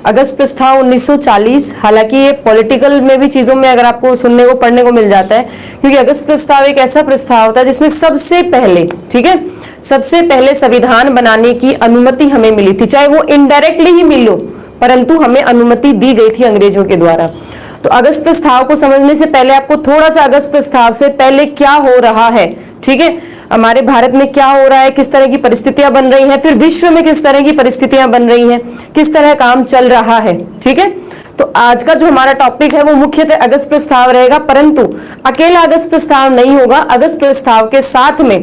अगस्त प्रस्ताव 1940, हालांकि ये पॉलिटिकल में भी चीजों में अगर आपको सुनने को पढ़ने को मिल जाता है, क्योंकि अगस्त प्रस्ताव एक ऐसा प्रस्ताव था जिसमें सबसे पहले, ठीक है, सबसे पहले संविधान बनाने की अनुमति हमें मिली थी, चाहे वो इनडायरेक्टली ही मिलो, परंतु हमें अनुमति दी गई थी अंग्रेजों के द्वारा। तो अगस्त प्रस्ताव को समझने से पहले आपको थोड़ा सा अगस्त प्रस्ताव से पहले क्या हो रहा है, ठीक है, हमारे भारत में क्या हो रहा है, किस तरह की परिस्थितियां बन रही हैं, फिर विश्व में किस तरह की परिस्थितियां बन रही हैं, किस तरह काम चल रहा है, ठीक है। तो आज का जो हमारा टॉपिक है वो मुख्यतः अगस्त प्रस्ताव रहेगा, परंतु अकेला अगस्त प्रस्ताव नहीं होगा, अगस्त प्रस्ताव के साथ में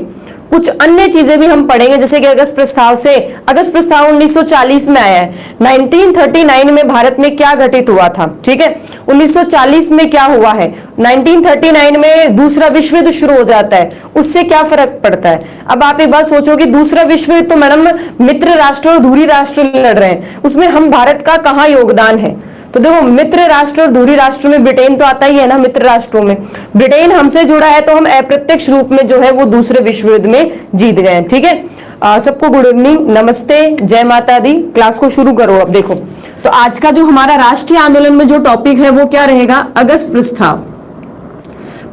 कुछ अन्य चीजें भी हम पढ़ेंगे, जैसे कि अगस्त प्रस्ताव 1940 में आया है। 1939 में भारत में क्या घटित हुआ था, ठीक है, 1940 में क्या हुआ है, 1939 में दूसरा विश्व युद्ध शुरू हो जाता है, उससे क्या फर्क पड़ता है। अब आप एक बात सोचो कि दूसरा विश्व युद्ध तो मैडम मित्र राष्ट्र और धुरी राष्ट्र लड़ रहे हैं, उसमें हम भारत का कहाँ योगदान है। तो देखो, मित्र राष्ट्र और धुरी राष्ट्र में ब्रिटेन तो आता ही है ना, मित्र राष्ट्रों में ब्रिटेन हमसे जुड़ा है, तो हम अप्रत्यक्ष रूप में जो है वो दूसरे विश्व युद्ध में जीत गए, ठीक है। सबको गुड इवनिंग, नमस्ते, जय माता दी। क्लास को शुरू करो। अब देखो, तो आज का जो हमारा राष्ट्रीय आंदोलन में जो टॉपिक है वो क्या रहेगा, अगस्त प्रस्ताव।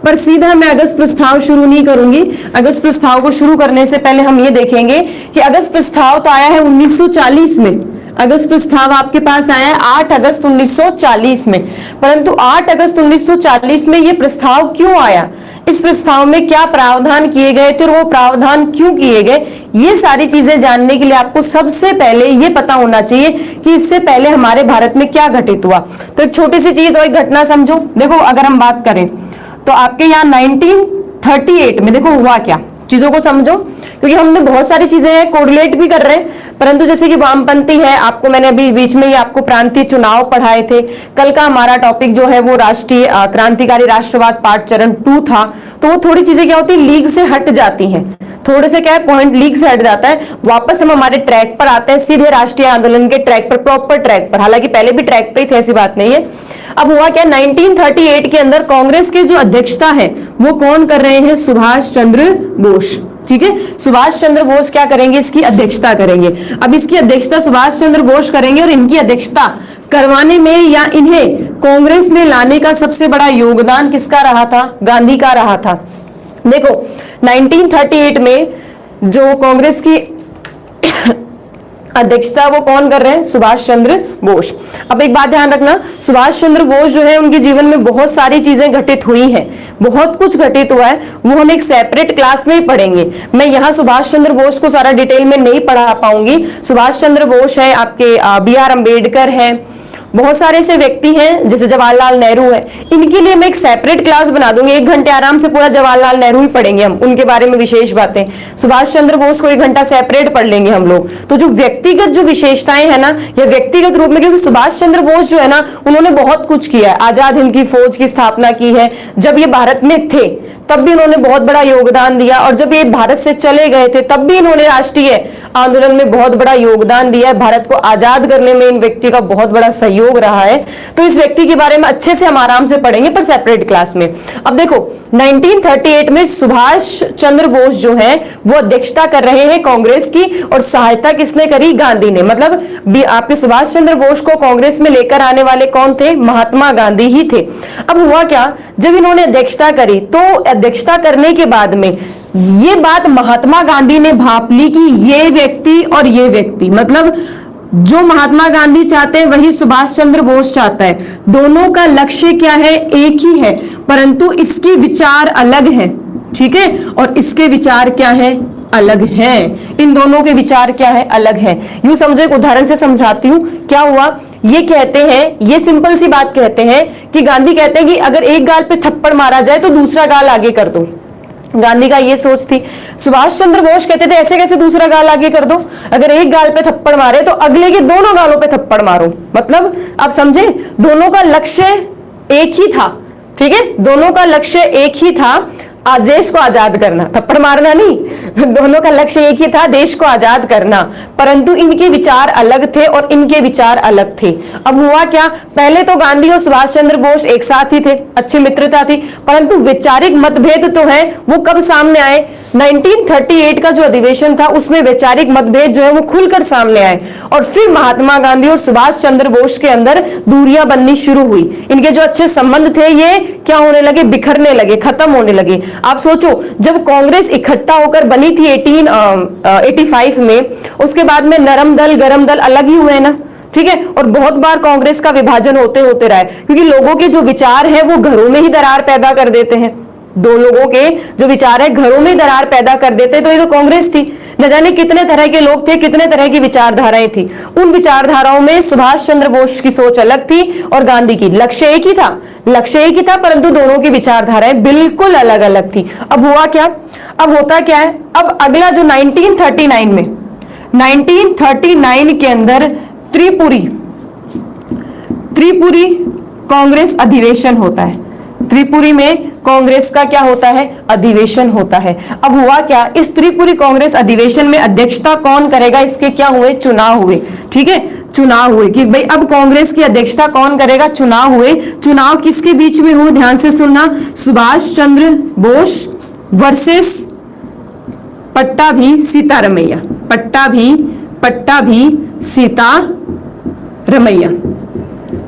पर सीधा मैं अगस्त प्रस्ताव शुरू नहीं करूंगी। अगस्त प्रस्ताव को शुरू करने से पहले हम ये देखेंगे कि अगस्त प्रस्ताव तो आया है 1940 में। अगस्त प्रस्ताव आपके पास आया है 8 अगस्त 1940 में, परंतु 8 अगस्त 1940 में ये प्रस्ताव क्यों आया, इस प्रस्ताव में क्या प्रावधान किए गए थे और वो प्रावधान क्यों किए गए, ये सारी चीजें जानने के लिए आपको सबसे पहले ये पता होना चाहिए कि इससे पहले हमारे भारत में क्या घटित हुआ। तो एक छोटी सी चीज और एक घटना समझो। देखो, अगर हम बात करें तो आपके यहाँ 1938 में देखो हुआ क्या, चीजों को समझो, क्योंकि हमने बहुत सारी चीजें कोरिलेट भी कर रहे हैं, परंतु जैसे कि वामपंथी है, आपको मैंने अभी बीच में ही आपको प्रांतीय चुनाव पढ़ाए थे। कल का हमारा टॉपिक जो है वो राष्ट्रीय क्रांतिकारी राष्ट्रवाद पार्ट चरण 2 था, तो वो थोड़ी चीजें क्या होती है, लीग से हट जाती हैं, थोड़े से क्या है पॉइंट लीग से हट जाता है, वापस हम हमारे ट्रैक पर आते हैं, सीधे राष्ट्रीय आंदोलन के ट्रैक पर, प्रॉपर ट्रैक पर। हालांकि पहले भी ट्रैक पे ही थे, ऐसी बात नहीं है। अब हुआ क्या, 1938 के अंदर कांग्रेस की जो अध्यक्षता है वो कौन कर रहे हैं, सुभाष चंद्र बोस, ठीक है। सुभाष चंद्र बोस क्या करेंगे, इसकी अध्यक्षता करेंगे। अब इसकी अध्यक्षता सुभाष चंद्र बोस करेंगे, और इनकी अध्यक्षता करवाने में या इन्हें कांग्रेस में लाने का सबसे बड़ा योगदान किसका रहा था, गांधी का रहा था। देखो, 1938 में जो कांग्रेस की अध्यक्षता वो कौन कर रहे हैं, सुभाष चंद्र बोस। अब एक बात ध्यान रखना, सुभाष चंद्र बोस जो है उनके जीवन में बहुत सारी चीजें घटित हुई हैं, बहुत कुछ घटित हुआ है, वो हम एक सेपरेट क्लास में ही पढ़ेंगे। मैं यहाँ सुभाष चंद्र बोस को सारा डिटेल में नहीं पढ़ा पाऊंगी। सुभाष चंद्र बोस है, आपके BR अम्बेडकर है, बहुत सारे ऐसे व्यक्ति हैं, जैसे जवाहरलाल नेहरू है, इनके लिए मैं एक सेपरेट क्लास बना दूंगी। 1 घंटे आराम से पूरा जवाहरलाल नेहरू ही पढ़ेंगे हम, उनके बारे में विशेष बातें। सुभाष चंद्र बोस को 1 घंटा सेपरेट पढ़ लेंगे हम लोग। तो जो व्यक्तिगत जो विशेषताएं है ना, या व्यक्तिगत रूप में, क्योंकि सुभाष चंद्र बोस जो है ना, उन्होंने बहुत कुछ किया है, आजाद हिंद की फौज की स्थापना की है, जब ये भारत में थे तब भी इन्होंने बहुत बड़ा योगदान दिया, और जब ये भारत से चले गए थे तब भी इन्होंने राष्ट्रीय आंदोलन में बहुत बड़ा योगदान दिया है। भारत को आजाद करने में इन व्यक्ति का बहुत बड़ा सहयोग रहा है। तो इस व्यक्ति के बारे में अच्छे से हम आराम से पढ़ेंगे, पर सेपरेट क्लास में। अब देखो, 1938 में सुभाष चंद्र बोस जो है वो अध्यक्षता कर रहे हैं कांग्रेस की, और सहायता किसने करी, गांधी ने। मतलब आपके सुभाष चंद्र बोस को कांग्रेस में लेकर आने वाले कौन थे, महात्मा गांधी ही थे। अब हुआ क्या, जब इन्होंने अध्यक्षता करी, तो अध्यक्षता करने के बाद में ये बात महात्मा गांधी ने भाप ली कि ये व्यक्ति और ये व्यक्ति, मतलब जो महात्मा गांधी चाहते हैं वही सुभाष चंद्र बोस चाहता है, दोनों का लक्ष्य क्या है, एक ही है, परंतु इसके विचार अलग हैं, ठीक है, और इसके विचार क्या है, अलग है। इन दोनों के विचार क्या है, अलग है। यूं समझो, एक उदाहरण से समझाती हूं। क्या हुआ, ये कहते हैं, ये सिंपल सी बात कहते हैं कि गांधी कहते हैं कि अगर एक गाल पे थप्पड़ मारा जाए तो दूसरा गाल आगे कर दो। गांधी का ये सोच थी। सुभाष चंद्र बोस कहते थे ऐसे कैसे दूसरा गाल आगे कर दो, अगर एक गाल पे थप्पड़ मारे तो अगले के दोनों गालों पे थप्पड़ मारो। मतलब आप समझे, दोनों का लक्ष्य एक ही था, ठीक है, दोनों का लक्ष्य एक ही था, देश को आजाद करना, थप्पड़ मारना नहीं। दोनों का लक्ष्य एक ही था, देश को आजाद करना, परंतु इनके विचार अलग थे और इनके विचार अलग थे। अब हुआ क्या, पहले तो गांधी और सुभाष चंद्र बोस एक साथ ही थे, अच्छी मित्रता थी, परंतु वैचारिक मतभेद तो है, वो कब सामने आए, 1938 का जो अधिवेशन था उसमें वैचारिक मतभेद जो है वो खुलकर सामने आए और फिर महात्मा गांधी और सुभाष चंद्र बोस के अंदर दूरियां बननी शुरू हुई। इनके जो अच्छे संबंध थे ये क्या होने लगे, बिखरने लगे, खत्म होने लगे। आप सोचो, जब कांग्रेस इकट्ठा होकर बनी थी 1885 में, उसके बाद में नरम दल गरम दल अलग ही हुए ना, ठीक है। और बहुत बार कांग्रेस का विभाजन होते होते रहा है, क्योंकि लोगों के जो विचार है वो घरों में ही दरार पैदा कर देते हैं। दो लोगों के जो विचार है घरों में दरार पैदा कर देते, तो ये तो कांग्रेस थी। न जाने कितने तरह के लोग थे, कितने तरह की विचारधाराएं थी। उन विचारधाराओं में सुभाष चंद्र बोस की सोच अलग थी और गांधी की। लक्ष्य एक ही था, लक्ष्य एक ही था, परंतु दोनों की विचारधाराएं बिल्कुल अलग अलग थी। अब हुआ क्या, अब होता क्या है, अब अगला जो 1939 में 1939 के अंदर त्रिपुरी कांग्रेस अधिवेशन होता है। त्रिपुरी में कांग्रेस का क्या होता है, अधिवेशन होता है। अब हुआ क्या, इस त्रिपुरी कांग्रेस अधिवेशन में अध्यक्षता कौन करेगा, इसके क्या हुए, चुनाव हुए। ठीक है, चुनाव हुए कि भाई अब कांग्रेस की अध्यक्षता कौन करेगा, चुनाव हुए। चुनाव किसके बीच में हुए, ध्यान से सुनना, सुभाष चंद्र बोस वर्सेस पट्टाभी सीतारमैया, पट्टाभी सीतारमैया।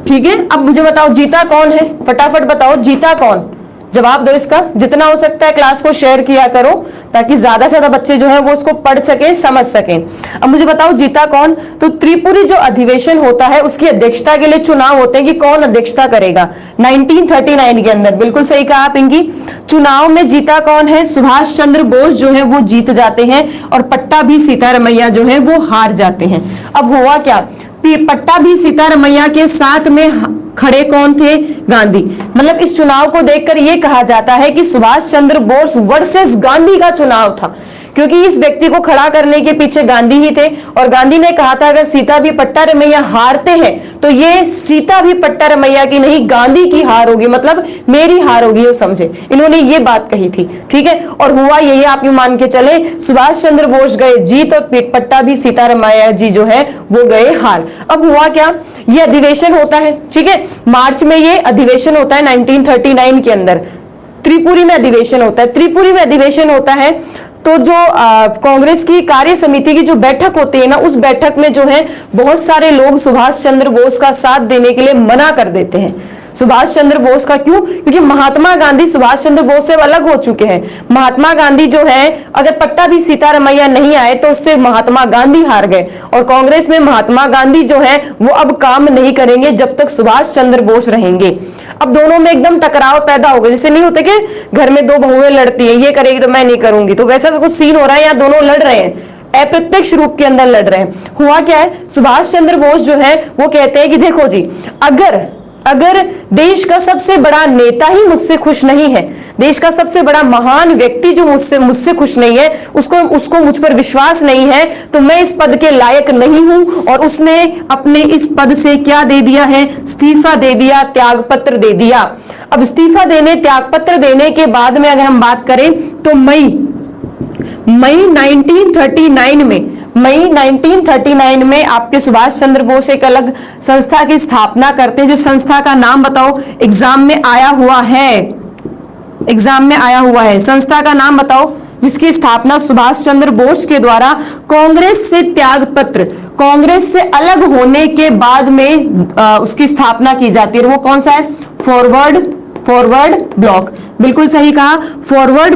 ठीक है, अब मुझे बताओ जीता कौन है, फटाफट बताओ जीता कौन, जवाब दो इसका। जितना हो सकता है क्लास को शेयर किया करो ताकि ज्यादा से ज्यादा बच्चे जो है वो उसको पढ़ सके, समझ सके। अब मुझे बताओ जीता कौन। तो त्रिपुरी जो अधिवेशन होता है उसकी अध्यक्षता के लिए चुनाव होते हैं कि कौन अध्यक्षता करेगा 1939 के अंदर। बिल्कुल सही कहा पिंकी, चुनाव में जीता कौन है, सुभाष चंद्र बोस जो है वो जीत जाते हैं और पट्टाभी सीतारमैया जो है वो हार जाते हैं। अब हुआ क्या, पट्टाभी सीतारमैया के साथ में खड़े कौन थे, गांधी। मतलब इस चुनाव को देखकर यह कहा जाता है कि सुभाष चंद्र बोस वर्सेस गांधी का चुनाव था, क्योंकि इस व्यक्ति को खड़ा करने के पीछे गांधी ही थे। और गांधी ने कहा था अगर सीता भी पट्टारमैया हारते हैं तो ये सीता भी पट्टारमैया की नहीं, गांधी की हार होगी, मतलब मेरी हार होगी, वो समझे, इन्होंने ये बात कही थी। ठीक है, और हुआ यही, आप यूं मान के चले, सुभाष चंद्र बोस गए जीत और पट्टाभी सीतारमैया जी जो है वो गए हार। अब हुआ क्या, ये अधिवेशन होता है, ठीक है, मार्च में ये अधिवेशन होता है 1939 के अंदर। त्रिपुरी में अधिवेशन होता है, त्रिपुरी में अधिवेशन होता है तो जो कांग्रेस की कार्य समिति की जो बैठक होती है ना, उस बैठक में जो है बहुत सारे लोग सुभाष चंद्र बोस का साथ देने के लिए मना कर देते हैं। सुभाष चंद्र बोस का क्यों, क्योंकि महात्मा गांधी सुभाष चंद्र बोस से अलग हो चुके हैं। महात्मा गांधी जो है, अगर पट्टाभी सीतारमैया नहीं आए तो उससे महात्मा गांधी हार गए, और कांग्रेस में महात्मा गांधी जो है वो अब काम नहीं करेंगे जब तक सुभाष चंद्र बोस रहेंगे। अब दोनों में एकदम टकराव पैदा हो गया, जैसे नहीं होते कि घर में दो बहुएं लड़ती है, ये करेगी तो मैं नहीं करूंगी, तो वैसा कुछ सीन हो रहा है, यहाँ दोनों लड़ रहे हैं, अप्रत्यक्ष रूप के अंदर लड़ रहे हैं। हुआ क्या है, सुभाष चंद्र बोस जो है वो कहते हैं कि देखो जी, अगर देश का सबसे बड़ा नेता ही मुझसे खुश नहीं है, देश का सबसे बड़ा महान व्यक्ति जो मुझसे खुश नहीं है, उसको मुझ पर विश्वास नहीं है, तो मैं इस पद के लायक नहीं हूं। और उसने अपने इस पद से क्या दे दिया है, इस्तीफा दे दिया, त्यागपत्र दे दिया। अब इस्तीफा देने, त्यागपत्र देने के बाद में अगर हम बात करें तो मई 1939 में आपके सुभाष चंद्र बोस एक अलग संस्था की स्थापना करते हैं, जिस संस्था का नाम बताओ, एग्जाम में आया हुआ है, संस्था का नाम बताओ जिसकी स्थापना सुभाष चंद्र बोस के द्वारा कांग्रेस से त्यागपत्र, कांग्रेस से अलग होने के बाद में उसकी स्थापना की जाती है। वो कौन सा है, फॉरवर्ड ब्लॉक। बिल्कुल सही कहा, फॉरवर्ड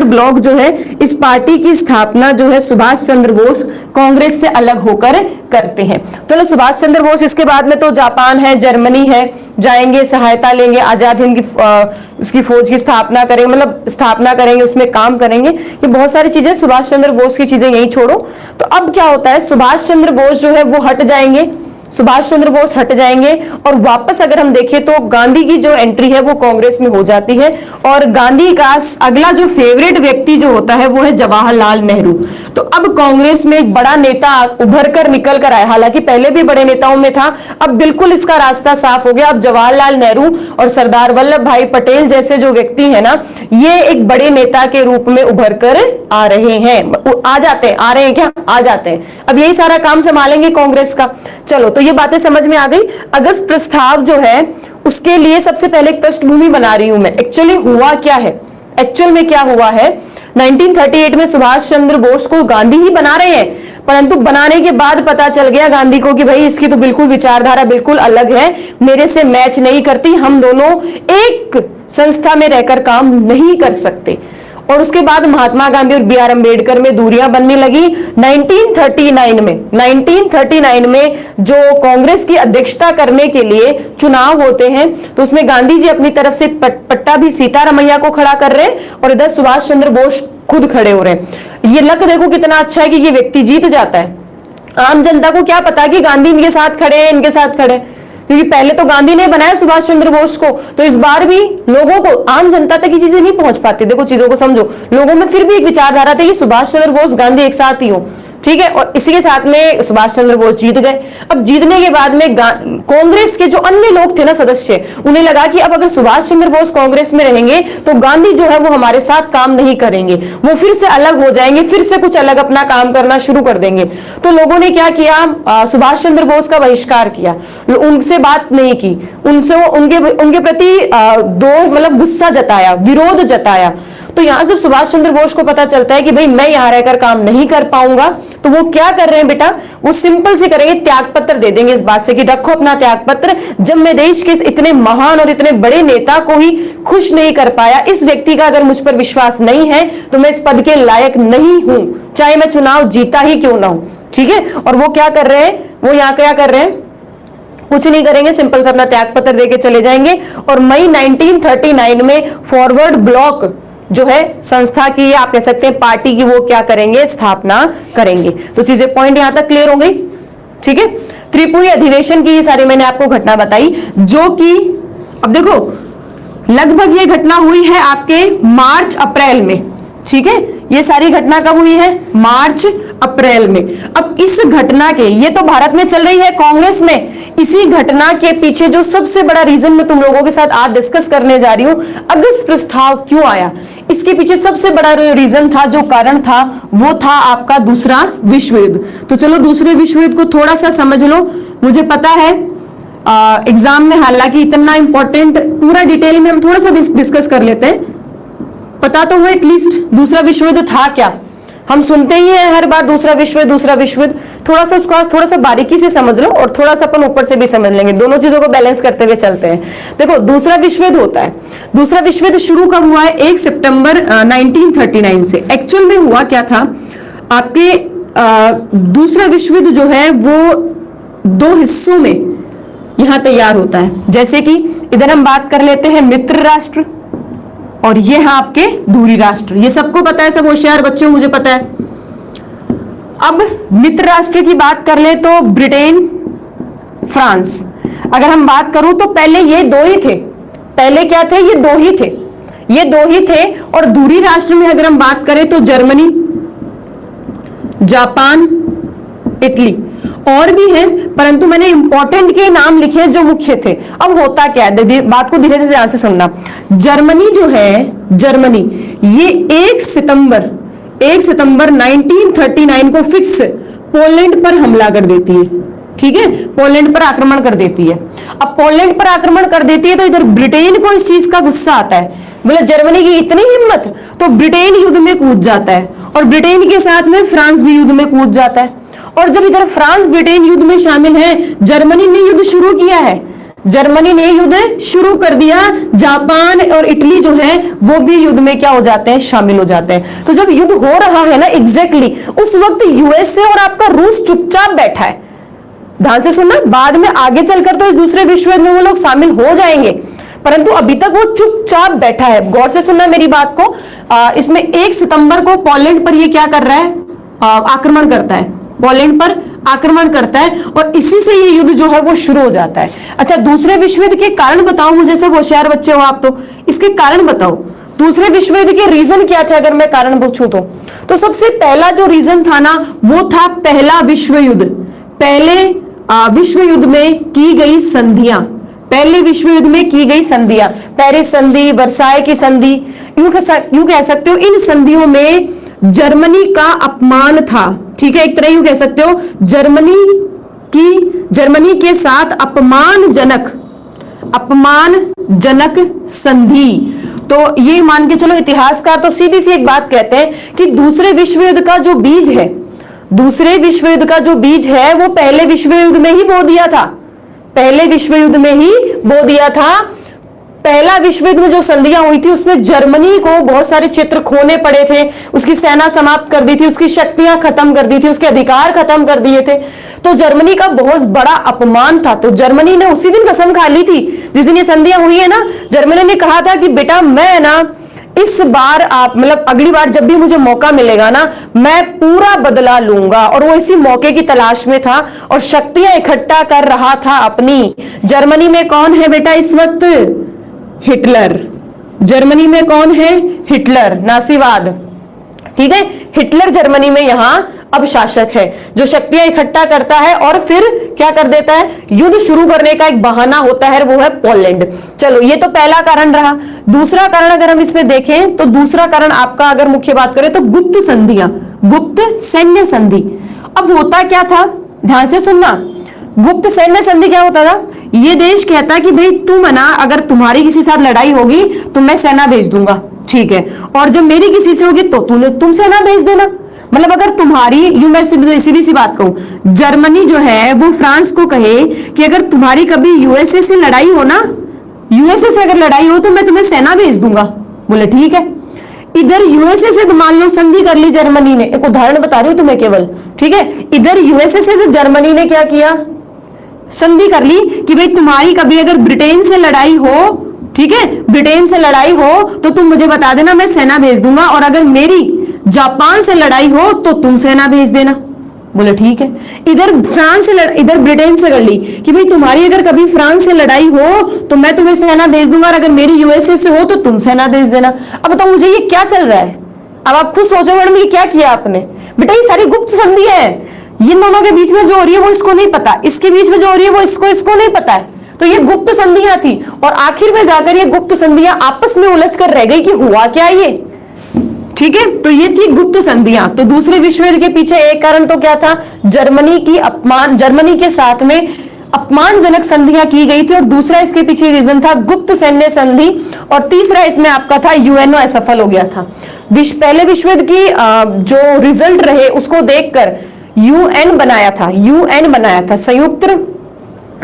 ब्लॉक जो है इस पार्टी की स्थापना जो है सुभाष चंद्र बोस कांग्रेस से अलग होकर करते हैं। चलो सुभाष चंद्र बोस इसके बाद में तो जापान है, जर्मनी है, जाएंगे, सहायता लेंगे, आजाद हिंद की उसकी फौज की स्थापना करेंगे, मतलब स्थापना करेंगे, उसमें काम करेंगे, ये बहुत सारी चीजें, सुभाष चंद्र बोस की चीजें यही छोड़ो। तो अब क्या होता है, सुभाष चंद्र बोस जो है वो हट जाएंगे, और वापस अगर हम देखें तो गांधी की जो एंट्री है वो कांग्रेस में हो जाती है। और गांधी का अगला जो फेवरेट व्यक्ति जो होता है वो है जवाहरलाल नेहरू। तो अब कांग्रेस में एक बड़ा नेता उभर कर निकल कर आया, हालांकि पहले भी बड़े नेताओं में था, अब बिल्कुल इसका रास्ता साफ हो गया। अब जवाहरलाल नेहरू और सरदार वल्लभ भाई पटेल जैसे जो व्यक्ति है ना, ये एक बड़े नेता के रूप में उभर कर आ रहे हैं, आ जाते हैं। अब यही सारा काम संभालेंगे कांग्रेस का। चलो, तो ये बातें समझ में आ गई। अगस्त प्रस्ताव जो है उसके लिए सबसे पहले एक पृष्ठभूमि बना रही हूं मैं। एक्चुअल में क्या हुआ है, 1938 में सुभाष चंद्र बोस को गांधी ही बना रहे हैं, परंतु बनाने के बाद पता चल गया गांधी को कि भाई इसकी तो बिल्कुल विचारधारा बिल्कुल अलग है, मेरे से मैच नहीं करती, हम दोनों एक संस्था में रहकर काम नहीं कर सकते। और उसके बाद महात्मा गांधी और बी.आर. अम्बेडकर में दूरियां बनने लगी। 1939 में जो कांग्रेस की अध्यक्षता करने के लिए चुनाव होते हैं, तो उसमें गांधी जी अपनी तरफ से पट्टा भी सीतारमैया को खड़ा कर रहे हैं और इधर सुभाष चंद्र बोस खुद खड़े हो रहे हैं। ये लक देखो कितना अच्छा है कि ये व्यक्ति जीत जाता है। आम जनता को क्या पता कि गांधी इनके साथ खड़े हैं, इनके साथ खड़े, क्योंकि पहले तो गांधी ने बनाया सुभाष चंद्र बोस को, तो इस बार भी लोगों को, आम जनता तक ये चीजें नहीं पहुंच पाती। देखो चीजों को समझो, लोगों में फिर भी एक विचारधारा थी कि सुभाष चंद्र बोस गांधी एक साथ ही हो, ठीक है, और इसी के साथ में सुभाष चंद्र बोस जीत गए। अब जीतने के बाद में कांग्रेस के जो अन्य लोग थे ना सदस्य, उन्हें लगा कि अब अगर सुभाष चंद्र बोस कांग्रेस में रहेंगे तो गांधी जो है वो हमारे साथ काम नहीं करेंगे, वो फिर से अलग हो जाएंगे, फिर से कुछ अलग अपना काम करना शुरू कर देंगे। तो लोगों ने क्या किया, सुभाष चंद्र बोस का बहिष्कार किया, उनसे बात नहीं की, उनसे उनके प्रति मतलब गुस्सा जताया, विरोध जताया। तो यहां से सुभाष चंद्र बोस को पता चलता है कि भाई मैं यहां रहकर काम नहीं कर पाऊंगा, तो वो क्या कर रहे हैं बेटा, वो सिंपल से करेंगे, त्याग पत्र दे देंगे इस बात से कि रखो अपना त्याग पत्र, जब मैं देश के इतने महान और इतने बड़े नेता को ही खुश नहीं कर पाया, इस व्यक्ति का अगर मुझ पर विश्वास नहीं है तो मैं इस पद के लायक नहीं हूं, चाहे मैं चुनाव जीता ही क्यों ना हो, ठीक है। और वो क्या कर रहे हैं, वो यहाँ क्या कर रहे हैं, कुछ नहीं करेंगे, सिंपल से अपना त्याग पत्र देके चले जाएंगे। और मई 1939 में फॉरवर्ड ब्लॉक जो है संस्था की, आप कह सकते हैं पार्टी की, वो क्या करेंगे, स्थापना करेंगे। तो चीजें पॉइंट यहां तक क्लियर हो गई, ठीक है। त्रिपुरी अधिवेशन की ये सारी मैंने आपको घटना बताई, जो कि अब देखो लगभग ये घटना हुई है आपके मार्च अप्रैल में, ठीक है। ये सारी घटना कब हुई है, मार्च अप्रैल में। अब इस घटना के, ये तो भारत में चल रही है कांग्रेस में, इसी घटना के पीछे जो सबसे बड़ा रीजन मैं तुम लोगों के साथ आज डिस्कस करने जा रही हूं, अगस्त प्रस्ताव क्यों आया, इसके पीछे सबसे बड़ा रीजन था, जो कारण था, वो था आपका दूसरा विश्व युद्ध। तो चलो दूसरे विश्व युद्ध को थोड़ा सा समझ लो। मुझे पता है एग्जाम में हालांकि इतना इंपॉर्टेंट पूरा डिटेल में हम थोड़ा सा डिस्कस कर लेते हैं, पता तो हो एटलीस्ट दूसरा विश्व युद्ध था क्या। हम सुनते ही हैं हर बार दूसरा विश्व युद्ध, थोड़ा सा उसको थोड़ा सा बारीकी से समझ लो और थोड़ा सा अपन ऊपर से भी समझ लेंगे, दोनों चीजों को बैलेंस करते हुए चलते हैं। देखो दूसरा विश्व युद्ध होता है, दूसरा विश्व युद्ध शुरू कब हुआ है, 1 सितंबर 1939 से। एक्चुअल में हुआ क्या था, आपके दूसरा विश्व युद्ध जो है वो 2 हिस्सों में यहां तैयार होता है। जैसे कि इधर हम बात कर लेते हैं मित्र राष्ट्र, और ये है आपके दूरी राष्ट्र, ये सबको पता है, सब होशियार बच्चों, मुझे पता है। अब मित्र राष्ट्र की बात कर ले तो ब्रिटेन, फ्रांस। अगर हम बात करूं तो पहले ये 2 ही थे, पहले क्या थे, ये 2 ही थे, ये 2 ही थे। और दूरी राष्ट्र में अगर हम बात करें तो जर्मनी, जापान, इटली, और भी हैं, परंतु मैंने इंपॉर्टेंट के नाम लिखे जो मुख्य थे। अब होता क्या है, बात को धीरे धीरे ध्यान से सुनना। जर्मनी जो है, जर्मनी ये 1 सितंबर 1939 को फिक्स पोलैंड पर हमला कर देती है, ठीक है, पोलैंड पर आक्रमण कर देती है। अब पोलैंड पर आक्रमण कर देती है तो इधर ब्रिटेन को इस चीज का गुस्सा आता है, बोले जर्मनी की इतनी हिम्मत, तो ब्रिटेन युद्ध में कूद जाता है, और ब्रिटेन के साथ में फ्रांस भी युद्ध में कूद जाता है। और जब इधर फ्रांस ब्रिटेन युद्ध में शामिल है, जर्मनी ने युद्ध शुरू किया है, जर्मनी ने युद्ध शुरू कर दिया, जापान और इटली जो है वो भी युद्ध में क्या हो जाते हैं, शामिल हो जाते हैं। तो जब युद्ध हो रहा है ना एग्जैक्टली उस वक्त यूएसए और आपका रूस चुपचाप बैठा है। ध्यान से सुनना, बाद में आगे चलकर तो इस दूसरे विश्व युद्ध में वो लोग शामिल हो जाएंगे, परंतु अभी तक वो चुपचाप बैठा है। गौर से सुनना मेरी बात को। इसमें 1 सितंबर को पोलैंड पर ये क्या कर रहा है, आक्रमण करता है, पोलैंड पर आक्रमण करता है, और इसी से ये युद्ध जो है वो शुरू हो जाता है। अच्छा, दूसरे विश्व युद्ध के कारण बताओ मुझे, सब होशियार बच्चे हो आप, तो इसके कारण बताओ, दूसरे विश्व युद्ध के रीजन क्या थे अगर मैं कारण पूछूं तो सबसे पहला जो रीजन था ना वो था पहला विश्व युद्ध। पहले विश्व युद्ध में की गई संधियां, पहले विश्व युद्ध में की गई संधियां, पेरिस संधि, वर्साय की संधि, यूं कह सकते हो इन संधियों में जर्मनी का अपमान था, ठीक है, एक तरह यूं कह सकते हो जर्मनी के साथ अपमानजनक संधि। तो ये मान के चलो, इतिहासकार तो सीधी सी एक बात कहते हैं कि दूसरे विश्व युद्ध का जो बीज है, दूसरे विश्व युद्ध का जो बीज है वो पहले विश्व युद्ध में ही बो दिया था, पहले विश्व युद्ध में ही बो दिया था। पहला विश्व युद्ध में जो संधियां हुई थी उसमें जर्मनी को बहुत सारे क्षेत्र खोने पड़े थे, उसकी सेना समाप्त कर दी थी, उसकी शक्तियां खत्म कर दी थी, उसके अधिकार खत्म कर दिए थे, तो जर्मनी का बहुत बड़ा अपमान था। तो जर्मनी ने उसी दिन कसम खा ली थी जिस दिन ये संधियां हुई है ना, जर्मनी ने कहा था कि बेटा मैं ना इस बार आप मतलब अगली बार जब भी मुझे मौका मिलेगा ना, मैं पूरा बदला लूंगा। और वो इसी मौके की तलाश में था और शक्तियां इकट्ठा कर रहा था अपनी। जर्मनी में कौन है बेटा इस वक्त? हिटलर। जर्मनी में कौन है? हिटलर, नासीवाद, ठीक है। हिटलर जर्मनी में यहां अब शासक है, जो शक्तियां इकट्ठा करता है और फिर क्या कर देता है, युद्ध शुरू करने का एक बहाना होता है, वो है पोलैंड। चलो ये तो पहला कारण रहा। दूसरा कारण अगर हम इसमें देखें तो दूसरा कारण आपका अगर मुख्य बात करें तो गुप्त संधियां, गुप्त सैन्य संधि। अब होता क्या था, ध्यान से सुनना, गुप्त सैन्य संधि क्या होता था, ये देश कहता कि भाई तुम है ना, अगर तुम्हारी किसी साथ लड़ाई होगी तो मैं सेना भेज दूंगा, ठीक है, और जब मेरी किसी से होगी तो तुम सेना भेज देना। मतलब अगर तुम्हारी, यूं मैं सीधी सी बात कहूं, जर्मनी जो है वो फ्रांस को कहे कि अगर तुम्हारी कभी यूएसए से लड़ाई हो ना, यूएसए से अगर लड़ाई हो तो मैं तुम्हें सेना भेज दूंगा। बोले ठीक है। इधर यूएसए से मान लो संधि कर ली जर्मनी ने, एक उदाहरण बता रही हूं तुम्हें केवल, ठीक है। इधर यूएसए से जर्मनी ने क्या किया, संधि कर ली कि भाई तुम्हारी कभी अगर ब्रिटेन से लड़ाई हो, ठीक है, ब्रिटेन से लड़ाई हो तो तुम मुझे बता देना, मैं सेना भेज दूंगा, और अगर मेरी जापान से लड़ाई हो तो तुम सेना भेज देना। बोले ठीक है। इधर फ्रांस से इधर ब्रिटेन से कर ली कि भाई तुम्हारी अगर कभी फ्रांस से लड़ाई हो तो मैं तुम्हें सेना भेज दूंगा, और अगर मेरी यूएसए से हो तो तुम सेना भेज देना। अब बताओ मुझे ये क्या चल रहा है? अब आप खुद सोचो मैडम ये क्या किया आपने। बेटा ये सारी गुप्त संधि है, इन दोनों के बीच में जो हो रही है वो इसको नहीं पता, इसके बीच में जो हो रही है वो इसको नहीं पता है। तो ये गुप्त संधियां थी और आखिर में जाकर ये गुप्त संधियां आपस में उलझ कर रह गई कि हुआ क्या ये, ठीक है। तो ये थी गुप्त संधियां। तो दूसरे विश्व युद्ध के पीछे एक कारण तो क्या था, जर्मनी के साथ में अपमानजनक संधियां की गई थी, और दूसरा इसके पीछे रीजन था गुप्त सैन्य संधि, और तीसरा इसमें आपका था यूएनओ असफल हो गया था। पहले विश्व युद्ध की जो रिजल्ट रहे उसको देखकर यूएन बनाया था,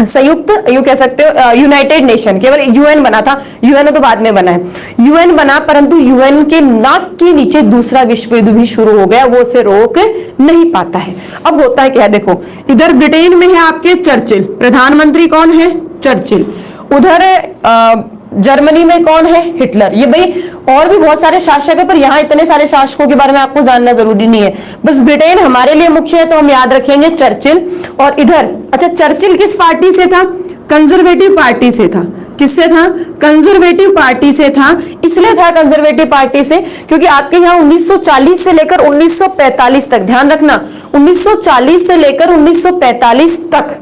संयुक्त यूं कह सकते हो यूनाइटेड नेशन, केवल यूएन बना था, यूएनओ तो बाद में बना है। यूएन बना, परंतु यूएन के नाक के नीचे दूसरा विश्व युद्ध भी शुरू हो गया, वो उसे रोक नहीं पाता है। अब होता है क्या, देखो इधर ब्रिटेन में है आपके चर्चिल, प्रधानमंत्री कौन है, चर्चिल। उधर जर्मनी में कौन है, हिटलर। ये भाई और भी बहुत सारे शासक है, पर यहाँ इतने सारे शासकों के बारे में आपको जानना जरूरी नहीं है, बस ब्रिटेन हमारे लिए मुख्य है तो हम याद रखेंगे चर्चिल। और इधर अच्छा, चर्चिल किस पार्टी से था, कंजर्वेटिव पार्टी से था। किससे था, कंजर्वेटिव पार्टी से था। इसलिए था कंजर्वेटिव पार्टी से क्योंकि आपके यहाँ 1940 से लेकर 1945 तक, ध्यान रखना 1940 से लेकर 1945 तक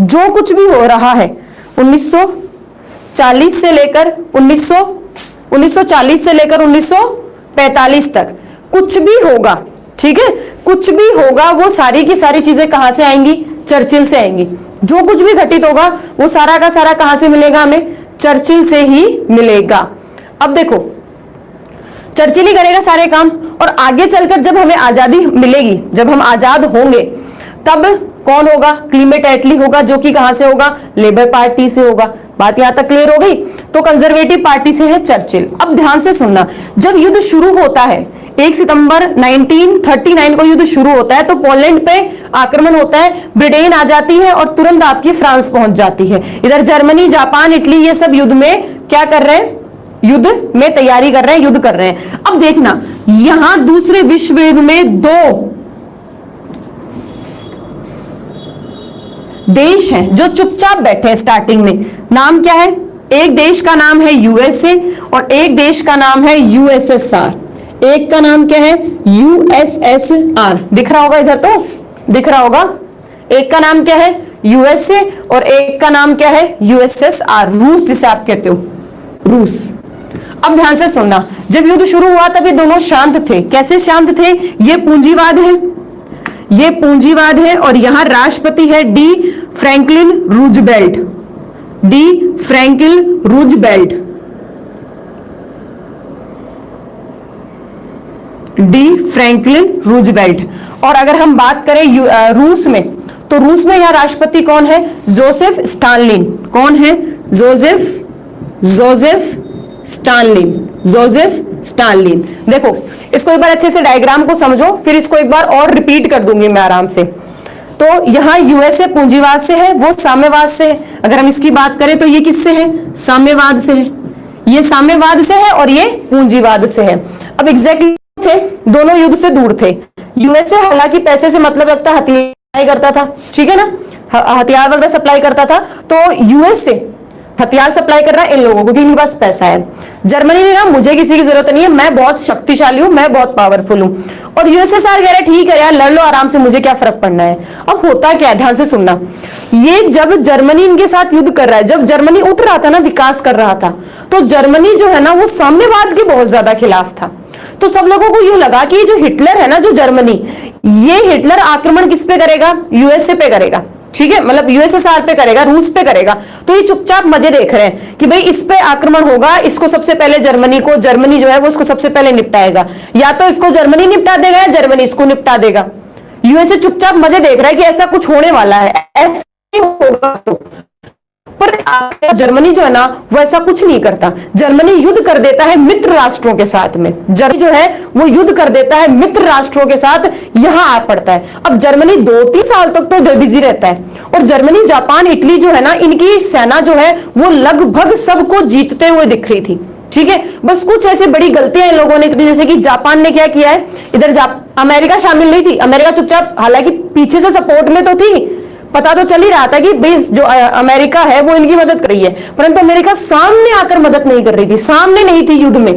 जो कुछ भी हो रहा है, 1940 से लेकर 1940 से लेकर 1945 तक कुछ भी होगा, ठीक है, कुछ भी होगा, वो सारी की सारी चीजें कहां से आएंगी, चर्चिल से आएंगी। जो कुछ भी घटित होगा वो सारा का सारा कहां से मिलेगा, हमें चर्चिल से ही मिलेगा। अब देखो चर्चिल ही करेगा सारे काम, और आगे चलकर जब हमें आजादी मिलेगी, जब हम आजाद होंगे, तब कौन होगा, क्लीमेट एटली होगा, जो कि कहां से होगा, लेबर पार्टी से होगा। बात यहां तक क्लियर हो गई। तो कंजर्वेटिव पार्टी से है चर्चिल। अब ध्यान से सुनना, जब युद्ध शुरू होता है 1 सितंबर 1939 को युद्ध शुरू होता है, तो पोलैंड पे आक्रमण होता है, ब्रिटेन आ जाती है और तुरंत आपकी फ्रांस पहुंच जाती है। इधर जर्मनी, जापान, इटली ये सब युद्ध में क्या कर रहे हैं, युद्ध में तैयारी कर रहे हैं, युद्ध कर रहे हैं। अब देखना यहां दूसरे विश्व युद्ध में 2 देश हैं जो चुपचाप बैठे हैं स्टार्टिंग में। नाम क्या है, एक देश का नाम है यूएसए और एक देश का नाम है यूएसएसआर। एक का नाम क्या है, यूएसएसआर, दिख रहा होगा इधर, तो दिख रहा होगा। एक का नाम क्या है, यूएसए, और एक का नाम क्या है, यूएसएसआर, रूस जिसे आप कहते हो, रूस। अब ध्यान से सुनना, जब युद्ध शुरू हुआ तब ये दोनों शांत थे। कैसे शांत थे, ये पूंजीवाद है, ये पूंजीवाद है, और यहां राष्ट्रपति है D Franklin Roosevelt, D Franklin Roosevelt. D Franklin Roosevelt. और अगर हम बात करें रूस में, तो रूस में यहाँ राष्ट्रपति कौन है? Joseph Stalin. कौन है? Joseph Stalin. देखो इसको एक बार अच्छे से डायग्राम को समझो, फिर इसको एक बार और रिपीट कर दूंगी मैं आराम से। तो यहाँ यूएसए पूंजीवाद से है, वो साम्यवाद से है। अगर हम इसकी बात करें तो ये किससे है? साम्यवाद से है। ये साम्यवाद से है और ये पूंजीवाद से है। अब एग्जैक्टली थे, दोनों युद्ध से दूर थे। यूएसए हालांकि पैसे से मतलब रखता, हथियार करता था, ठीक है ना, हथियार वगैरह सप्लाई करता था। तो यूएसए हथियार सप्लाई कर रहा है इन लोगों को, क्योंकि इनके पास पैसा है। जर्मनी ने कहा मुझे किसी की जरूरत नहीं है, मैं बहुत शक्तिशाली हूं, मैं बहुत पावरफुल हूं। और यूएसएसआर कह रहा है ठीक है यार, लड़ लो आराम से, मुझे क्या फर्क पड़ना है। अब होता क्या है, ध्यान से सुनना। ये जब जर्मनी इनके साथ युद्ध कर रहा है, जब जर्मनी उठ रहा था ना, विकास कर रहा था, तो जर्मनी जो है ना वो साम्यवाद के बहुत ज्यादा खिलाफ था। तो सब लोगों को यूं लगा कि जो हिटलर है ना, जो जर्मनी, ये हिटलर आक्रमण किस पे करेगा? यूएसए पे करेगा, ठीक है, मतलब यूएसएसआर पे करेगा, रूस पे करेगा। तो ये चुपचाप मजे देख रहे हैं कि भाई इस पे आक्रमण होगा, इसको सबसे पहले जर्मनी जो है वो इसको सबसे पहले निपटाएगा, या तो इसको जर्मनी निपटा देगा या जर्मनी इसको निपटा देगा। यूएसए चुपचाप मजे देख रहा है कि ऐसा कुछ होने वाला है, ऐसा होगा। तो पर जर्मनी जो है ना वो ऐसा कुछ नहीं करता। जर्मनी युद्ध कर देता है मित्र राष्ट्रों के साथ में। जर्मनी जो है वो युद्ध कर देता है मित्र राष्ट्रों के साथ, यहां आ पड़ता है। अब जर्मनी 2-3 साल तक तो बिजी रहता है। और जर्मनी, जापान, इटली जो है ना, इनकी सेना जो है वो लगभग सबको जीतते हुए दिख रही थी, ठीक है। बस कुछ ऐसे बड़ी गलतियां इन लोगों ने की, जैसे कि जापान ने क्या किया है, इधर अमेरिका शामिल नहीं थी। अमेरिका चुपचाप, हालांकि पीछे से सपोर्ट में तो थी, पता तो चल ही रहा था कि भाई जो अमेरिका है वो इनकी मदद कर रही है, परंतु अमेरिका सामने आकर मदद नहीं कर रही थी, सामने नहीं थी युद्ध में।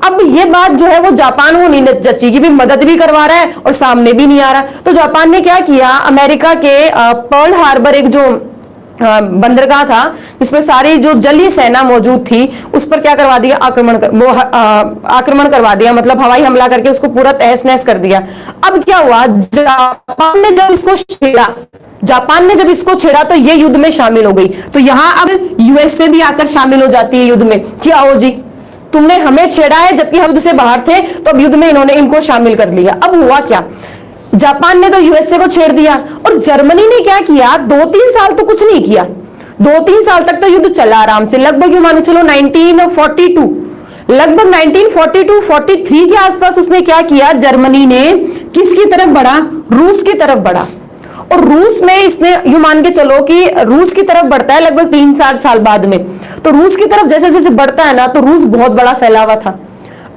अब ये बात जो है वो जापान को नहीं जची कि भाई मदद भी करवा रहा है और सामने भी नहीं आ रहा। तो जापान ने क्या किया, अमेरिका के पर्ल हार्बर, एक जो बंदरगाह था जिसमें सारी जो जलीय सेना मौजूद थी, उस पर क्या करवा दिया, आक्रमण करवा दिया, मतलब हवाई हमला करके उसको पूरा तहस नहस कर दिया। अब क्या हुआ, जापान ने जब इसको छेड़ा तो ये युद्ध में शामिल हो गई। तो यहां अब यूएसए भी आकर शामिल हो जाती है युद्ध में, क्या हो जी, तुमने हमें छेड़ा है जबकि हम युद्ध से बाहर थे, तो अब युद्ध में इन्होंने इनको शामिल कर लिया। अब हुआ क्या, जापान ने तो यूएसए को छेड़ दिया और जर्मनी ने क्या किया, 2-3 साल तो कुछ नहीं किया, 2-3 साल तक तो युद्ध चला आराम से, लगभग मान चलो 1942, लगभग 1942-43 के आसपास उसने क्या किया, जर्मनी ने किसकी तरफ बढ़ा, रूस की तरफ बढ़ा। और रूस में इसने यू मान के चलो कि रूस की तरफ बढ़ता है लगभग 3-4 साल बाद में। तो रूस की तरफ जैसे जैसे बढ़ता है ना, तो रूस बहुत बड़ा फैला हुआ था।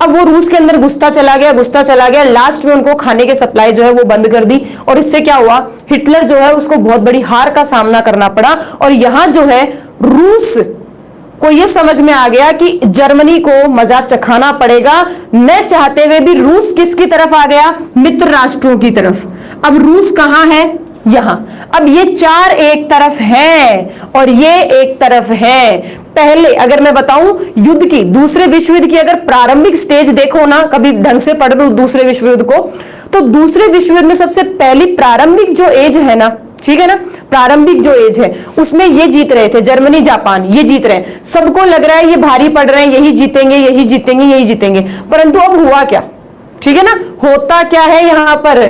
अब वो रूस के अंदर घुसता चला गया, लास्ट में उनको खाने के सप्लाई जो है वो बंद कर दी। और इससे क्या हुआ, हिटलर जो है उसको बहुत बड़ी हार का सामना करना पड़ा। और यहां जो है रूस को ये समझ में आ गया कि जर्मनी को मजा चखाना पड़ेगा, न चाहते हुए भी रूस किसकी तरफ आ गया, मित्र राष्ट्रों की तरफ। अब रूस कहां है, यहां। अब ये 4 एक तरफ है और ये एक तरफ है। पहले अगर मैं बताऊं युद्ध की, दूसरे विश्व युद्ध की अगर प्रारंभिक स्टेज देखो ना, कभी ढंग से पढ़ लो दूसरे विश्व युद्ध को, तो दूसरे विश्व युद्ध में सबसे पहली प्रारंभिक जो एज है ना, ठीक है ना, प्रारंभिक जो एज है उसमें ये जीत रहे थे, जर्मनी जापान ये जीत रहे हैं। सबको लग रहा है ये भारी पड़ रहे हैं, यही जीतेंगे यही जीतेंगे यही जीतेंगे, परंतु अब हुआ क्या, ठीक है ना, होता क्या है यहां पर,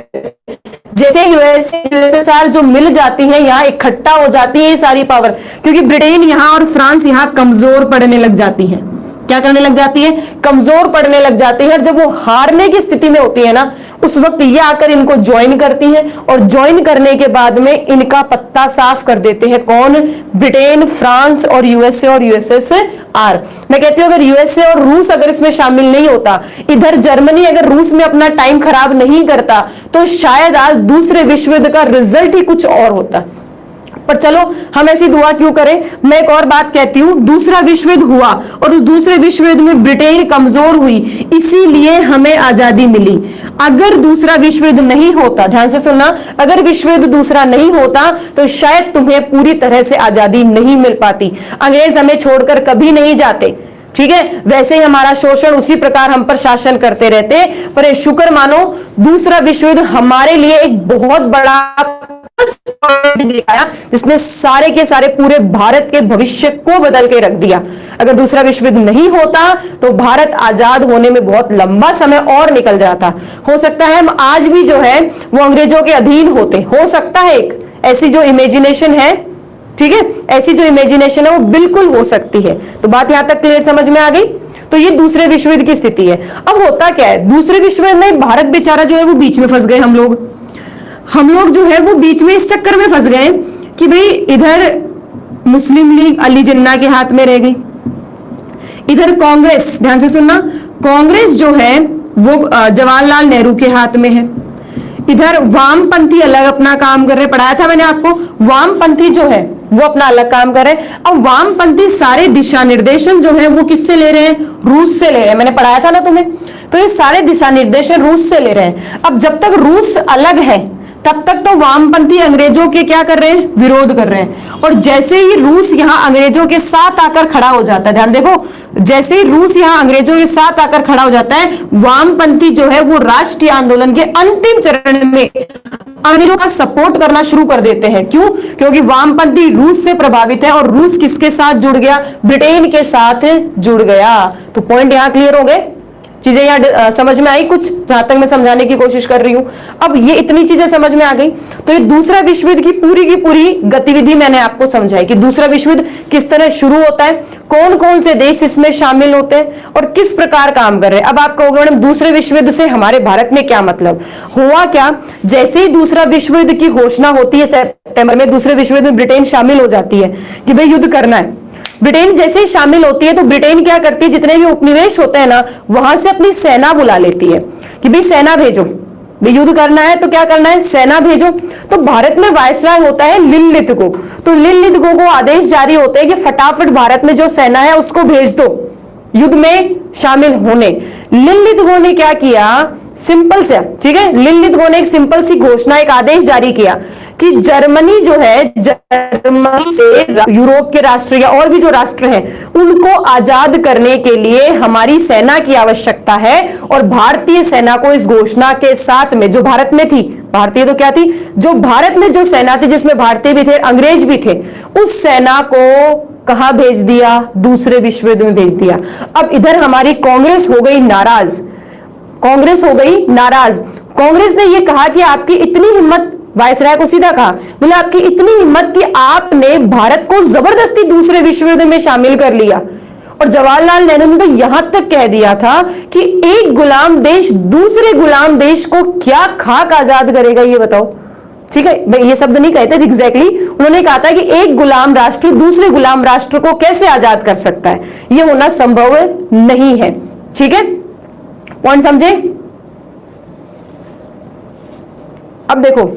जैसे यूएसएसआर जो मिल जाती है, यहाँ इकट्ठा हो जाती है ये सारी पावर, क्योंकि ब्रिटेन यहाँ और फ्रांस यहाँ कमजोर पड़ने लग जाती है। क्या करने लग जाती है, कमजोर पड़ने लग जाती है। और जब वो हारने की स्थिति में होती है ना, उस वक्त ये आकर इनको ज्वाइन करती है और ज्वाइन करने के बाद में इनका पत्ता साफ कर देते हैं। कौन, ब्रिटेन, फ्रांस और यूएसए और यूएसएसआर। मैं कहती हूँ अगर यूएसए और रूस अगर इसमें शामिल नहीं होता, इधर जर्मनी अगर रूस में अपना टाइम खराब नहीं करता, तो शायद आज दूसरे विश्व युद्ध का रिजल्ट ही कुछ और होता। पर चलो हम ऐसी दुआ क्यों करें। मैं एक और बात कहती हूं, दूसरा विश्व युद्ध हुआ और उस दूसरे विश्व युद्ध में ब्रिटेन कमजोर हुई, इसीलिए हमें आजादी मिली। अगर दूसरा विश्व युद्ध नहीं होता, ध्यान से सुनना, अगर विश्व युद्ध दूसरा नहीं होता तो शायद तुम्हें पूरी तरह से आजादी नहीं मिल पाती। अंग्रेज हमें छोड़कर कभी नहीं जाते, ठीक है, वैसे ही हमारा शोषण उसी प्रकार हम पर शासन करते रहते। पर शुक्र मानो दूसरा विश्व युद्ध हमारे लिए एक बहुत बड़ा दिखाया जिसने सारे के सारे पूरे भारत के भविष्य को बदल के रख दिया। अगर दूसरा विश्व युद्ध नहीं होता तो भारत आजाद होने में बहुत लंबा समय और निकल जाता। हो सकता है हम आज भी जो है वो अंग्रेजों के अधीन होते, हो सकता है, एक ऐसी जो इमेजिनेशन है, ठीक है, ऐसी जो इमेजिनेशन है वो बिल्कुल हो सकती है। तो बात यहां तक क्लियर समझ में आ गई। तो ये दूसरे विश्व युद्ध की स्थिति है। अब होता क्या है, दूसरे विश्व युद्ध में भारत बेचारा जो है वो बीच में फंस गए। हम लोग जो है वो बीच में इस चक्कर में फंस गए कि भाई इधर मुस्लिम लीग अली जिन्ना के हाथ में रह गई, इधर कांग्रेस, ध्यान से सुनना, कांग्रेस जो है वो जवाहरलाल नेहरू के हाथ में है, इधर वामपंथी अलग अपना काम कर रहे, पढ़ाया था मैंने आपको, वामपंथी जो है वो अपना अलग काम कर रहे हैं। अब वामपंथी सारे दिशा निर्देशन जो है वो किससे ले रहे हैं, रूस से ले रहे हैं, मैंने पढ़ाया था ना तुम्हें। तो ये सारे दिशा निर्देशन रूस से ले रहे हैं। अब जब तक रूस अलग है तब तक तो वामपंथी अंग्रेजों के क्या कर रहे हैं, विरोध कर रहे हैं। और जैसे ही रूस यहां अंग्रेजों के साथ आकर खड़ा हो जाता है, ध्यान देखो, जैसे ही रूस यहां अंग्रेजों के साथ आकर खड़ा हो जाता है, वामपंथी जो है वो राष्ट्रीय आंदोलन के अंतिम चरण में अंग्रेजों का सपोर्ट करना शुरू कर देते हैं। क्यों? क्योंकि वामपंथी रूस से प्रभावित है और रूस किसके साथ जुड़ गया, ब्रिटेन के साथ जुड़ गया। तो पॉइंट यहां क्लियर हो गए, चीजें यहाँ समझ में आई कुछ, जहां तक मैं समझाने की कोशिश कर रही हूं। अब ये इतनी चीजें समझ में आ गई तो ये दूसरा विश्व युद्ध की पूरी गतिविधि मैंने आपको समझाई कि दूसरा विश्व युद्ध किस तरह शुरू होता है, कौन कौन से देश इसमें शामिल होते हैं और किस प्रकार काम कर रहे हैं। अब आप कहोगे मैडम दूसरे विश्व युद्ध से हमारे भारत में क्या मतलब, हुआ क्या, जैसे ही दूसरा विश्व युद्ध की घोषणा होती है सितंबर में, दूसरे विश्व युद्ध में ब्रिटेन शामिल हो जाती है कि भाई युद्ध करना है। ब्रिटेन जैसे ही शामिल होती है तो ब्रिटेन क्या करती है, जितने भी उपनिवेश होते हैं ना वहां से अपनी सेना बुला लेती है कि भाई सेना भेजो, भाई युद्ध करना है तो क्या करना है, सेना भेजो। तो भारत में वायसराय होता है लिनलिथगो, तो लिनलिथगो को आदेश जारी होते हैं कि फटाफट भारत में जो सेना है उसको भेज दो युद्ध में शामिल होने। लिनलिथगो ने क्या किया, सिंपल से, ठीक है, लिनलिथगो ने एक सिंपल सी घोषणा, एक आदेश जारी किया कि जर्मनी जो है, जर्मनी से यूरोप के राष्ट्र या और भी जो राष्ट्र हैं उनको आजाद करने के लिए हमारी सेना की आवश्यकता है। और भारतीय सेना को इस घोषणा के साथ में, जो भारत में थी, भारतीय तो क्या थी, जो भारत में जो सेना थी जिसमें भारतीय भी थे अंग्रेज भी थे, उस सेना को कहां भेज दिया, दूसरे विश्व युद्ध में भेज दिया। अब इधर हमारी कांग्रेस हो गई नाराज, कांग्रेस हो गई नाराज। कांग्रेस ने यह कहा कि आपकी इतनी हिम्मत, वायसराय को सीधा कहा, बोले आपकी इतनी हिम्मत कि आपने भारत को जबरदस्ती दूसरे विश्व युद्ध में शामिल कर लिया। और जवाहरलाल नेहरू ने तो यहां तक कह दिया था कि एक गुलाम देश दूसरे गुलाम देश को क्या खाक आजाद करेगा, ये बताओ, ठीक है, भाई ये शब्द नहीं कहते एग्जैक्टली, उन्होंने कहा था कि एक गुलाम राष्ट्र दूसरे गुलाम राष्ट्र को कैसे आजाद कर सकता है, यह होना संभव नहीं है। ठीक है, पॉइंट समझे। अब देखो,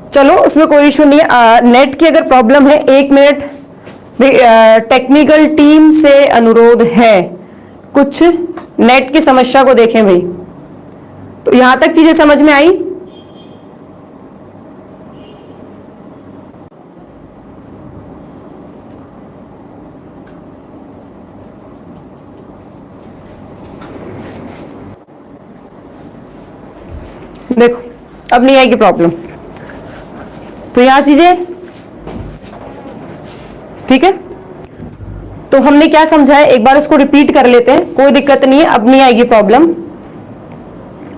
चलो उसमें कोई इशू नहीं है, नेट की अगर प्रॉब्लम है, 1 मिनट, टेक्निकल टीम से अनुरोध है कुछ नेट की समस्या को देखें भाई। तो यहां तक चीजें समझ में आई। देखो अब नहीं आएगी प्रॉब्लम, तो यहां चीजें ठीक है। तो हमने क्या समझा है एक बार उसको रिपीट कर लेते हैं, कोई दिक्कत नहीं है, अब नहीं आएगी प्रॉब्लम।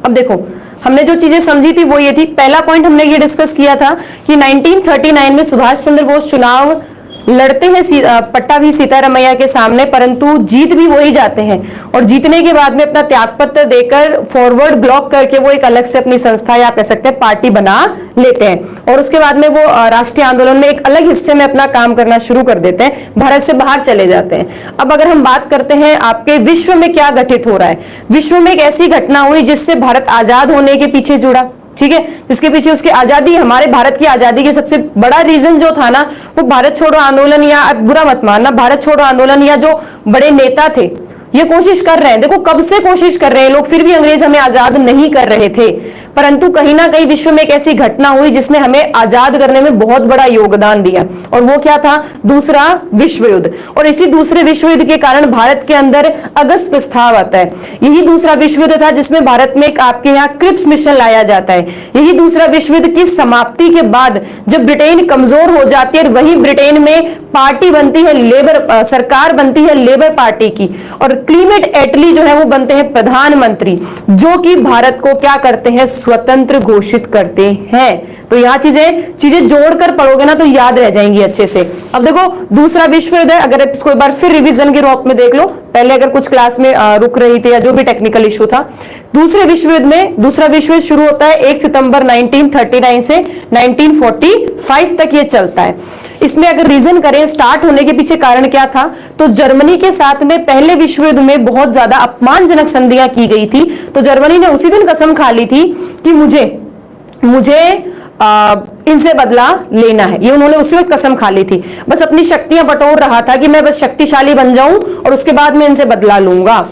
अब देखो हमने जो चीजें समझी थी वो ये थी, पहला पॉइंट हमने ये डिस्कस किया था कि 1939 में सुभाष चंद्र बोस चुनाव लड़ते हैं पट्टाभी सीतारामैया के सामने, परंतु जीत भी वही जाते हैं और जीतने के बाद में अपना त्यागपत्र देकर फॉरवर्ड ब्लॉक करके वो एक अलग से अपनी संस्था या आप कह सकते हैं पार्टी बना लेते हैं और उसके बाद में वो राष्ट्रीय आंदोलन में एक अलग हिस्से में अपना काम करना शुरू कर देते हैं, भारत से बाहर चले जाते हैं। अब अगर हम बात करते हैं आपके विश्व में क्या घटित हो रहा है, विश्व में एक ऐसी घटना हुई जिससे भारत आजाद होने के पीछे जुड़ा, ठीक है, जिसके पीछे उसकी आजादी, हमारे भारत की आजादी के सबसे बड़ा रीजन जो था ना वो भारत छोड़ो आंदोलन, या बुरा मत मानना, भारत छोड़ो आंदोलन या जो बड़े नेता थे ये कोशिश कर रहे हैं, देखो कब से कोशिश कर रहे हैं लोग, फिर भी अंग्रेज हमें आजाद नहीं कर रहे थे। परंतु कहीं ना कहीं विश्व में एक ऐसी घटना हुई जिसने हमें आजाद करने में बहुत बड़ा योगदान दिया, और वो क्या था? दूसरा विश्व युद्ध। और इसी दूसरे विश्व युद्ध के कारण भारत के अंदर अगस्त प्रस्ताव आता है। यही दूसरा विश्व युद्ध था जिसमें भारत में एक आपके यहाँ क्रिप्स मिशन लाया जाता है। यही दूसरा विश्व युद्ध की समाप्ति के बाद जब ब्रिटेन कमजोर हो जाती है, वही ब्रिटेन में पार्टी बनती है लेबर, सरकार बनती है लेबर पार्टी की, और क्लीमेट एटली जो है वो बनते हैं प्रधानमंत्री, जो कि भारत को क्या करते हैं? स्वतंत्र घोषित करते हैं। तो यहाँ चीजें जोड़कर पढ़ोगे ना तो याद रह जाएंगी अच्छे से। अब देखो दूसरा विश्व युद्ध है, अगर इसको एक बार फिर रिवीजन के रूप में देख लो, पहले अगर कुछ क्लास में रुक रही थी या जो भी टेक्निकल इशू था। दूसरे विश्व युद्ध में, दूसरा विश्व युद्ध शुरू होता है 1 सितंबर 1939 से 1945 तक ये चलता है। इसमें अगर रीजन करें स्टार्ट होने के पीछे कारण क्या था, तो जर्मनी के साथ में पहले विश्व युद्ध में बहुत ज्यादा अपमानजनक संधियां की गई थी। तो जर्मनी ने उसी दिन कसम खा ली थी कि मुझे इनसे बदला लेना है। ये उन्होंने उसी वक्त कसम खा ली थी, बस अपनी शक्तियां बटोर रहा था कि मैं बस शक्तिशाली बन जाऊं और उसके बाद मैं इनसे बदला लूंगा।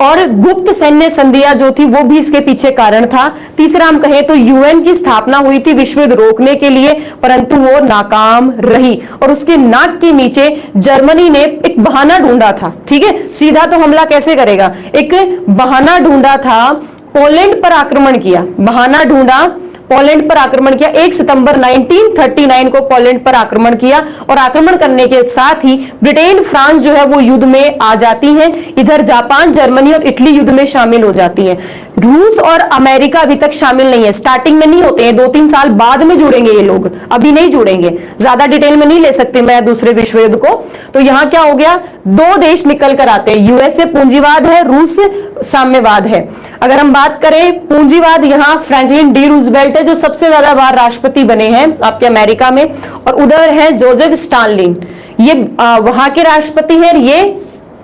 और गुप्त सैन्य संधियां जो थी वो भी इसके पीछे कारण था। तीसरा हम कहें तो यूएन की स्थापना हुई थी विश्व युद्ध रोकने के लिए, परंतु वो नाकाम रही, और उसके नाक के नीचे जर्मनी ने एक बहाना ढूंढा था। ठीक है, सीधा तो हमला कैसे करेगा, एक बहाना ढूंढा था, पोलैंड पर आक्रमण किया, बहाना ढूंढा, पोलैंड पर आक्रमण किया। 1 सितंबर 1939 को पोलैंड पर आक्रमण किया, और आक्रमण करने के साथ ही ब्रिटेन, फ्रांस जो है वो युद्ध में आ जाती हैं। इधर जापान, जर्मनी और इटली युद्ध में शामिल हो जाती हैं। रूस और अमेरिका अभी तक शामिल नहीं है, स्टार्टिंग में नहीं होते हैं, 2-3 साल बाद में जुड़ेंगे ये लोग, अभी नहीं जुड़ेंगे। ज्यादा डिटेल में नहीं ले सकते मैं दूसरे विश्व युद्ध को। तो यहां क्या हो गया, 2 देश निकल कर आते हैं, यूएसए पूंजीवाद है, रूस साम्यवाद है। अगर हम बात करें पूंजीवाद, यहाँ फ्रैंकलिन डी रूजवेल्ट है जो सबसे ज्यादा बार राष्ट्रपति बने हैं आपके अमेरिका में, और उधर है जोसेफ स्टालिन, ये वहां के राष्ट्रपति हैं, ये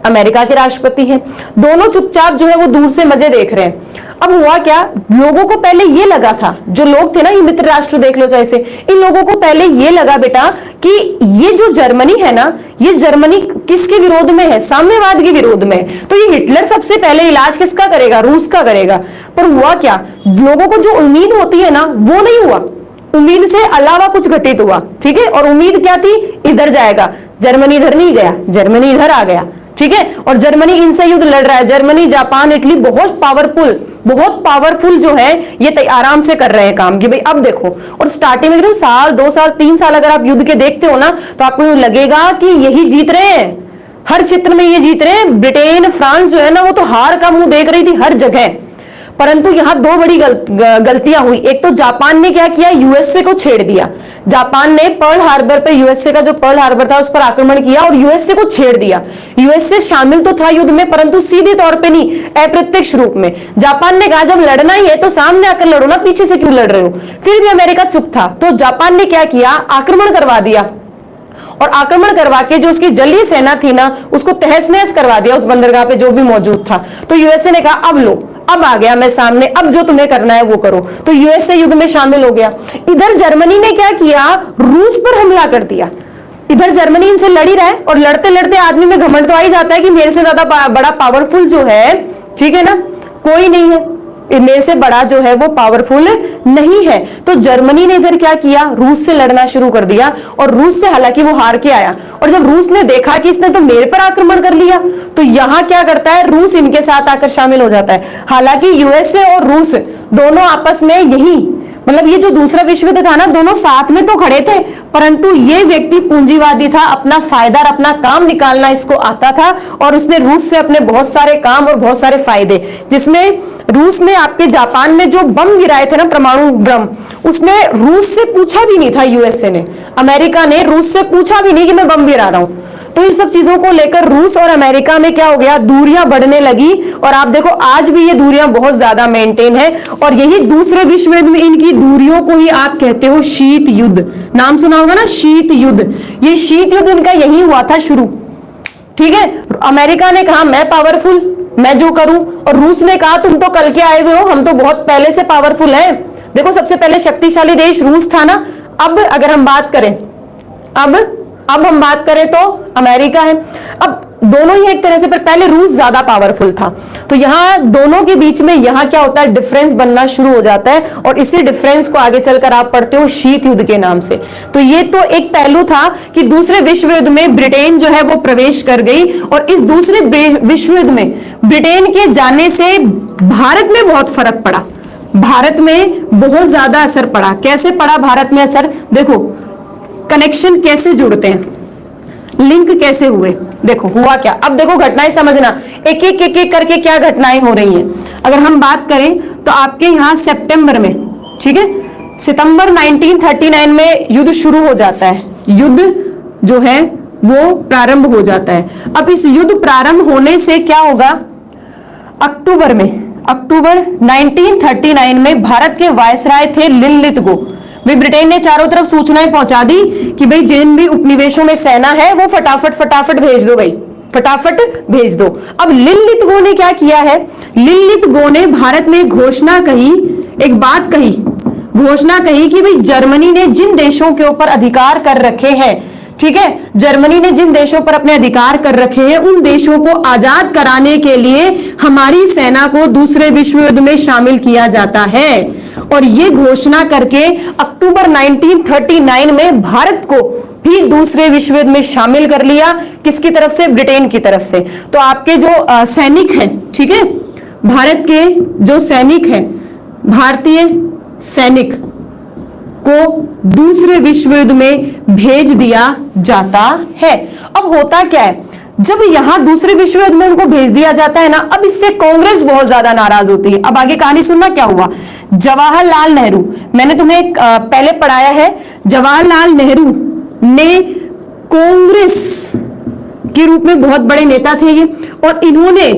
अमेरिका के राष्ट्रपति हैं। दोनों चुपचाप जो है वो दूर से मजे देख रहे हैं। अब हुआ क्या, लोगों को पहले ये लगा था, जो लोग थे ना, ये मित्र राष्ट्र देख लो जैसे, इन लोगों को पहले ये लगा बेटा कि ये जो जर्मनी है ना, ये जर्मनी किसके विरोध में है, साम्यवाद के विरोध में, तो ये हिटलर सबसे पहले इलाज किसका करेगा, रूस का करेगा। पर हुआ क्या, लोगों को जो उम्मीद होती है ना वो नहीं हुआ, उम्मीद से अलावा कुछ घटित हुआ। ठीक है, और उम्मीद क्या थी, इधर जाएगा, जर्मनी इधर नहीं गया, जर्मनी इधर आ गया। ठीक है, और जर्मनी इनसे युद्ध लड़ रहा है, जर्मनी, जापान, इटली बहुत पावरफुल जो है, ये आराम से कर रहे हैं काम कि भाई अब देखो। और स्टार्टिंग में एकदम साल, 2 साल, 3 साल अगर आप युद्ध के देखते हो ना, तो आपको लगेगा कि यही जीत रहे हैं, हर क्षेत्र में ये जीत रहे हैं। ब्रिटेन, फ्रांस जो है ना, वो तो हार का मुंह देख रही थी हर जगह। परंतु यहां 2 बड़ी गलतियां हुई। एक तो जापान ने क्या किया, यूएसए को छेड़ दिया। जापान ने पर्ल हार्बर पे, यूएसए का जो पर्ल हार्बर था उस पर आक्रमण किया और यूएसए को छेड़ दिया। यूएसए शामिल तो था युद्ध में, परंतु सीधे तौर पे नहीं, अप्रत्यक्ष रूप में। जापान ने कहा जब लड़ना ही है तो सामने आकर लड़ो ना, पीछे से क्यों लड़ रहे हो। फिर भी अमेरिका चुप था, तो जापान ने क्या किया, आक्रमण करवा दिया, और आक्रमण करवा के जो उसकी जलीय सेना थी ना, उसको तहस नहस करवा दिया उस बंदरगाह पे जो भी मौजूद था। तो यूएसए ने कहा अब लो, अब आ गया मैं सामने, अब जो तुम्हें करना है वो करो। तो यूएसए युद्ध में शामिल हो गया। इधर जर्मनी ने क्या किया, रूस पर हमला कर दिया। इधर जर्मनी इनसे लड़ ही रहा है, और लड़ते लड़ते आदमी में घमंड तो आ ही जाता है कि मेरे से ज्यादा बड़ा पावरफुल जो है, ठीक है ना, कोई नहीं है, मेरे से बड़ा जो है वो पावरफुल नहीं है। तो जर्मनी ने इधर क्या किया, रूस से लड़ना शुरू कर दिया, और रूस से हालांकि वो हार के आया। और जब रूस ने देखा कि इसने तो मेरे पर आक्रमण कर लिया, तो यहां क्या करता है, रूस इनके साथ आकर शामिल हो जाता है। हालांकि यूएसए और रूस दोनों आपस में यही, मतलब ये जो दूसरा विश्व युद्ध था ना, दोनों साथ में तो खड़े थे, परंतु ये व्यक्ति पूंजीवादी था, अपना फायदा और अपना काम निकालना इसको आता था, और उसने रूस से अपने बहुत सारे काम और बहुत सारे फायदे, जिसमें रूस ने आपके जापान में जो बम गिराए थे ना, परमाणु बम, उसमें रूस से पूछा भी नहीं था, यूएसए ने, अमेरिका ने रूस से पूछा भी नहीं कि मैं बम गिरा रहा हूं। तो इन सब चीजों को लेकर रूस और अमेरिका में क्या हो गया, दूरियां बढ़ने लगी, और आप देखो आज भी ये दूरियां बहुत ज्यादा मेंटेन है। और यही दूसरे विश्व युद्ध में इनकी दूरियों को ही आप कहते हो शीत युद्ध, नाम सुना होगा ना, शीत युद्ध। ये शीत युद्ध इनका यही हुआ था शुरू। ठीक है, अमेरिका ने कहा मैं पावरफुल, मैं जो करूं, और रूस ने कहा तुम तो कल के आए हुए हो, हम तो बहुत पहले से पावरफुल हैं। देखो सबसे पहले शक्तिशाली देश रूस था ना, अब अगर हम बात करें, अब हम बात करें तो अमेरिका है। अब दोनों ही एक तरह से, पर पहले रूस ज्यादा पावरफुल था। तो तो यहाँ दोनों के बीच में यहाँ क्या होता है, डिफरेंस बनना शुरू हो जाता है, और इसी डिफरेंस को आगे चलकर आप पढ़ते हो शीत युद्ध के नाम से। तो ये तो एक पहलू था कि दूसरे विश्व युद्ध में ब्रिटेन जो है वो प्रवेश कर गई, और इस दूसरे विश्व युद्ध में ब्रिटेन के जाने से भारत में बहुत फर्क पड़ा, भारत में बहुत ज्यादा असर पड़ा। कैसे पड़ा भारत में असर, देखो कनेक्शन कैसे जुड़ते हैं, लिंक कैसे हुए, देखो हुआ क्या। अब देखो घटनाएं समझना, एक एक करके क्या घटनाएं हो रही हैं। अगर हम बात करें तो आपके यहाँ सितंबर में, ठीक है, सितंबर 1939 में युद्ध शुरू हो जाता है, युद्ध जो है वो प्रारंभ हो जाता है। अब इस युद्ध प्रारंभ होने से क्या होगा, अक्टूबर 1939 में भारत के वायसराय थे लिनलिथगो। भाई ब्रिटेन ने चारों तरफ सूचनाएं पहुंचा दी कि भाई जिन भी उपनिवेशों में सेना है वो फटाफट भेज दो, भाई फटाफट भेज दो। अब लिनलिथगो ने क्या किया है, लिनलिथगो ने भारत में घोषणा कही, एक बात कही, घोषणा कही कि भाई जर्मनी ने जिन देशों के ऊपर अधिकार कर रखे हैं, ठीक है, जर्मनी ने जिन देशों पर अपने अधिकार कर रखे हैं उन देशों को आजाद कराने के लिए हमारी सेना को दूसरे विश्व युद्ध में शामिल किया जाता है। और ये घोषणा करके अक्टूबर 1939 में भारत को भी दूसरे विश्व युद्ध में शामिल कर लिया। किसकी तरफ से, ब्रिटेन की तरफ से। तो आपके जो सैनिक हैं, ठीक है, भारत के जो सैनिक हैं, भारतीय सैनिक को दूसरे विश्व युद्ध में भेज दिया जाता है। अब होता क्या है, जब यहां दूसरे विश्व युद्ध में उनको भेज दिया जाता है ना, अब इससे कांग्रेस बहुत ज्यादा नाराज होती है। अब आगे कहानी सुनना क्या हुआ। जवाहरलाल नेहरू, मैंने तुम्हें पहले पढ़ाया है, जवाहरलाल नेहरू ने कांग्रेस के रूप में बहुत बड़े नेता थे ये, और इन्होंने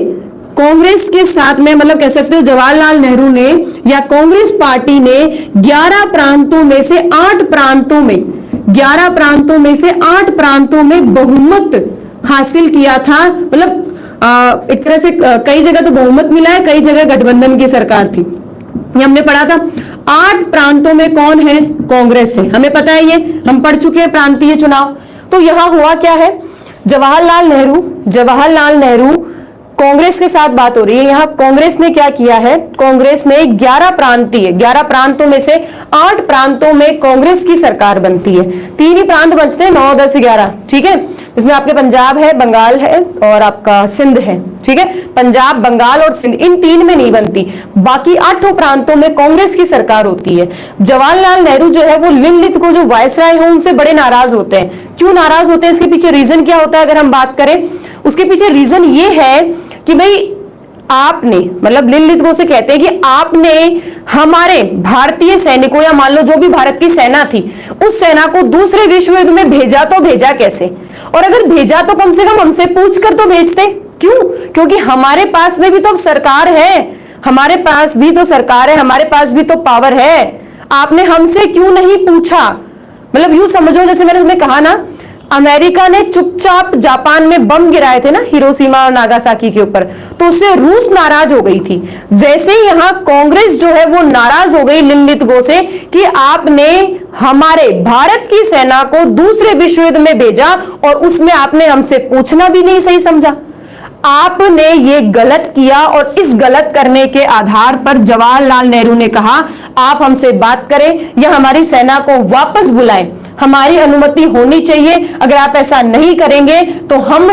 कांग्रेस के साथ में, मतलब कह सकते हो जवाहरलाल नेहरू ने या कांग्रेस पार्टी ने 11 प्रांतों में से 8 प्रांतों में 11 प्रांतों में से 8 प्रांतों में बहुमत हासिल किया था। मतलब एक तरह से कई जगह तो बहुमत मिला है, कई जगह गठबंधन की सरकार थी। ये हमने पढ़ा था। 8 प्रांतों में कौन है, कांग्रेस है, हमें पता है, ये हम पढ़ चुके हैं प्रांतीय चुनाव। तो यहां हुआ क्या है, जवाहरलाल नेहरू कांग्रेस के साथ बात हो रही है। यहां कांग्रेस ने क्या किया है, कांग्रेस ने 11 प्रांतों में से 8 प्रांतों में कांग्रेस की सरकार बनती है। 3 ही प्रांत बचते हैं, 9, 10, 11, ठीक है, इसमें आपके पंजाब है, बंगाल है और आपका सिंध है, ठीक है। पंजाब, बंगाल और सिंध, इन 3 में नहीं बनती, बाकी 8 प्रांतों में कांग्रेस की सरकार होती है। जवाहरलाल नेहरू जो है वो लिनलिथगो जो वायसराय है उनसे बड़े नाराज होते हैं। क्यों नाराज होते हैं, इसके पीछे रीजन क्या होता है अगर हम बात करें, उसके पीछे रीजन ये है कि भाई आपने, मतलब लिनलिथगो से कहते हैं कि आपने हमारे भारतीय सैनिकों या मान लो जो भी भारत की सेना थी उस सेना को दूसरे विश्व युद्ध में भेजा, तो भेजा कैसे, और अगर भेजा तो कम से कम हमसे पूछ कर तो भेजते। क्यों, क्योंकि हमारे पास में भी तो सरकार है, हमारे पास भी तो सरकार है, हमारे पास भी तो पावर है, आपने हमसे क्यों नहीं पूछा। मतलब यूं समझो, जैसे मैंने तुम्हें कहा ना, अमेरिका ने चुपचाप जापान में बम गिराए थे ना हिरोशिमा और नागासाकी के ऊपर, तो उससे रूस नाराज हो गई थी। वैसे ही यहां कांग्रेस जो है वो नाराज हो गई लिनलिथगो से कि आपने हमारे भारत की सेना को दूसरे विश्व युद्ध में भेजा और उसमें आपने हमसे पूछना भी नहीं सही समझा। आपने ये गलत किया, और इस गलत करने के आधार पर जवाहरलाल नेहरू ने कहा आप हमसे बात करें या हमारी सेना को वापस बुलाएं, हमारी अनुमति होनी चाहिए। अगर आप ऐसा नहीं करेंगे तो हम,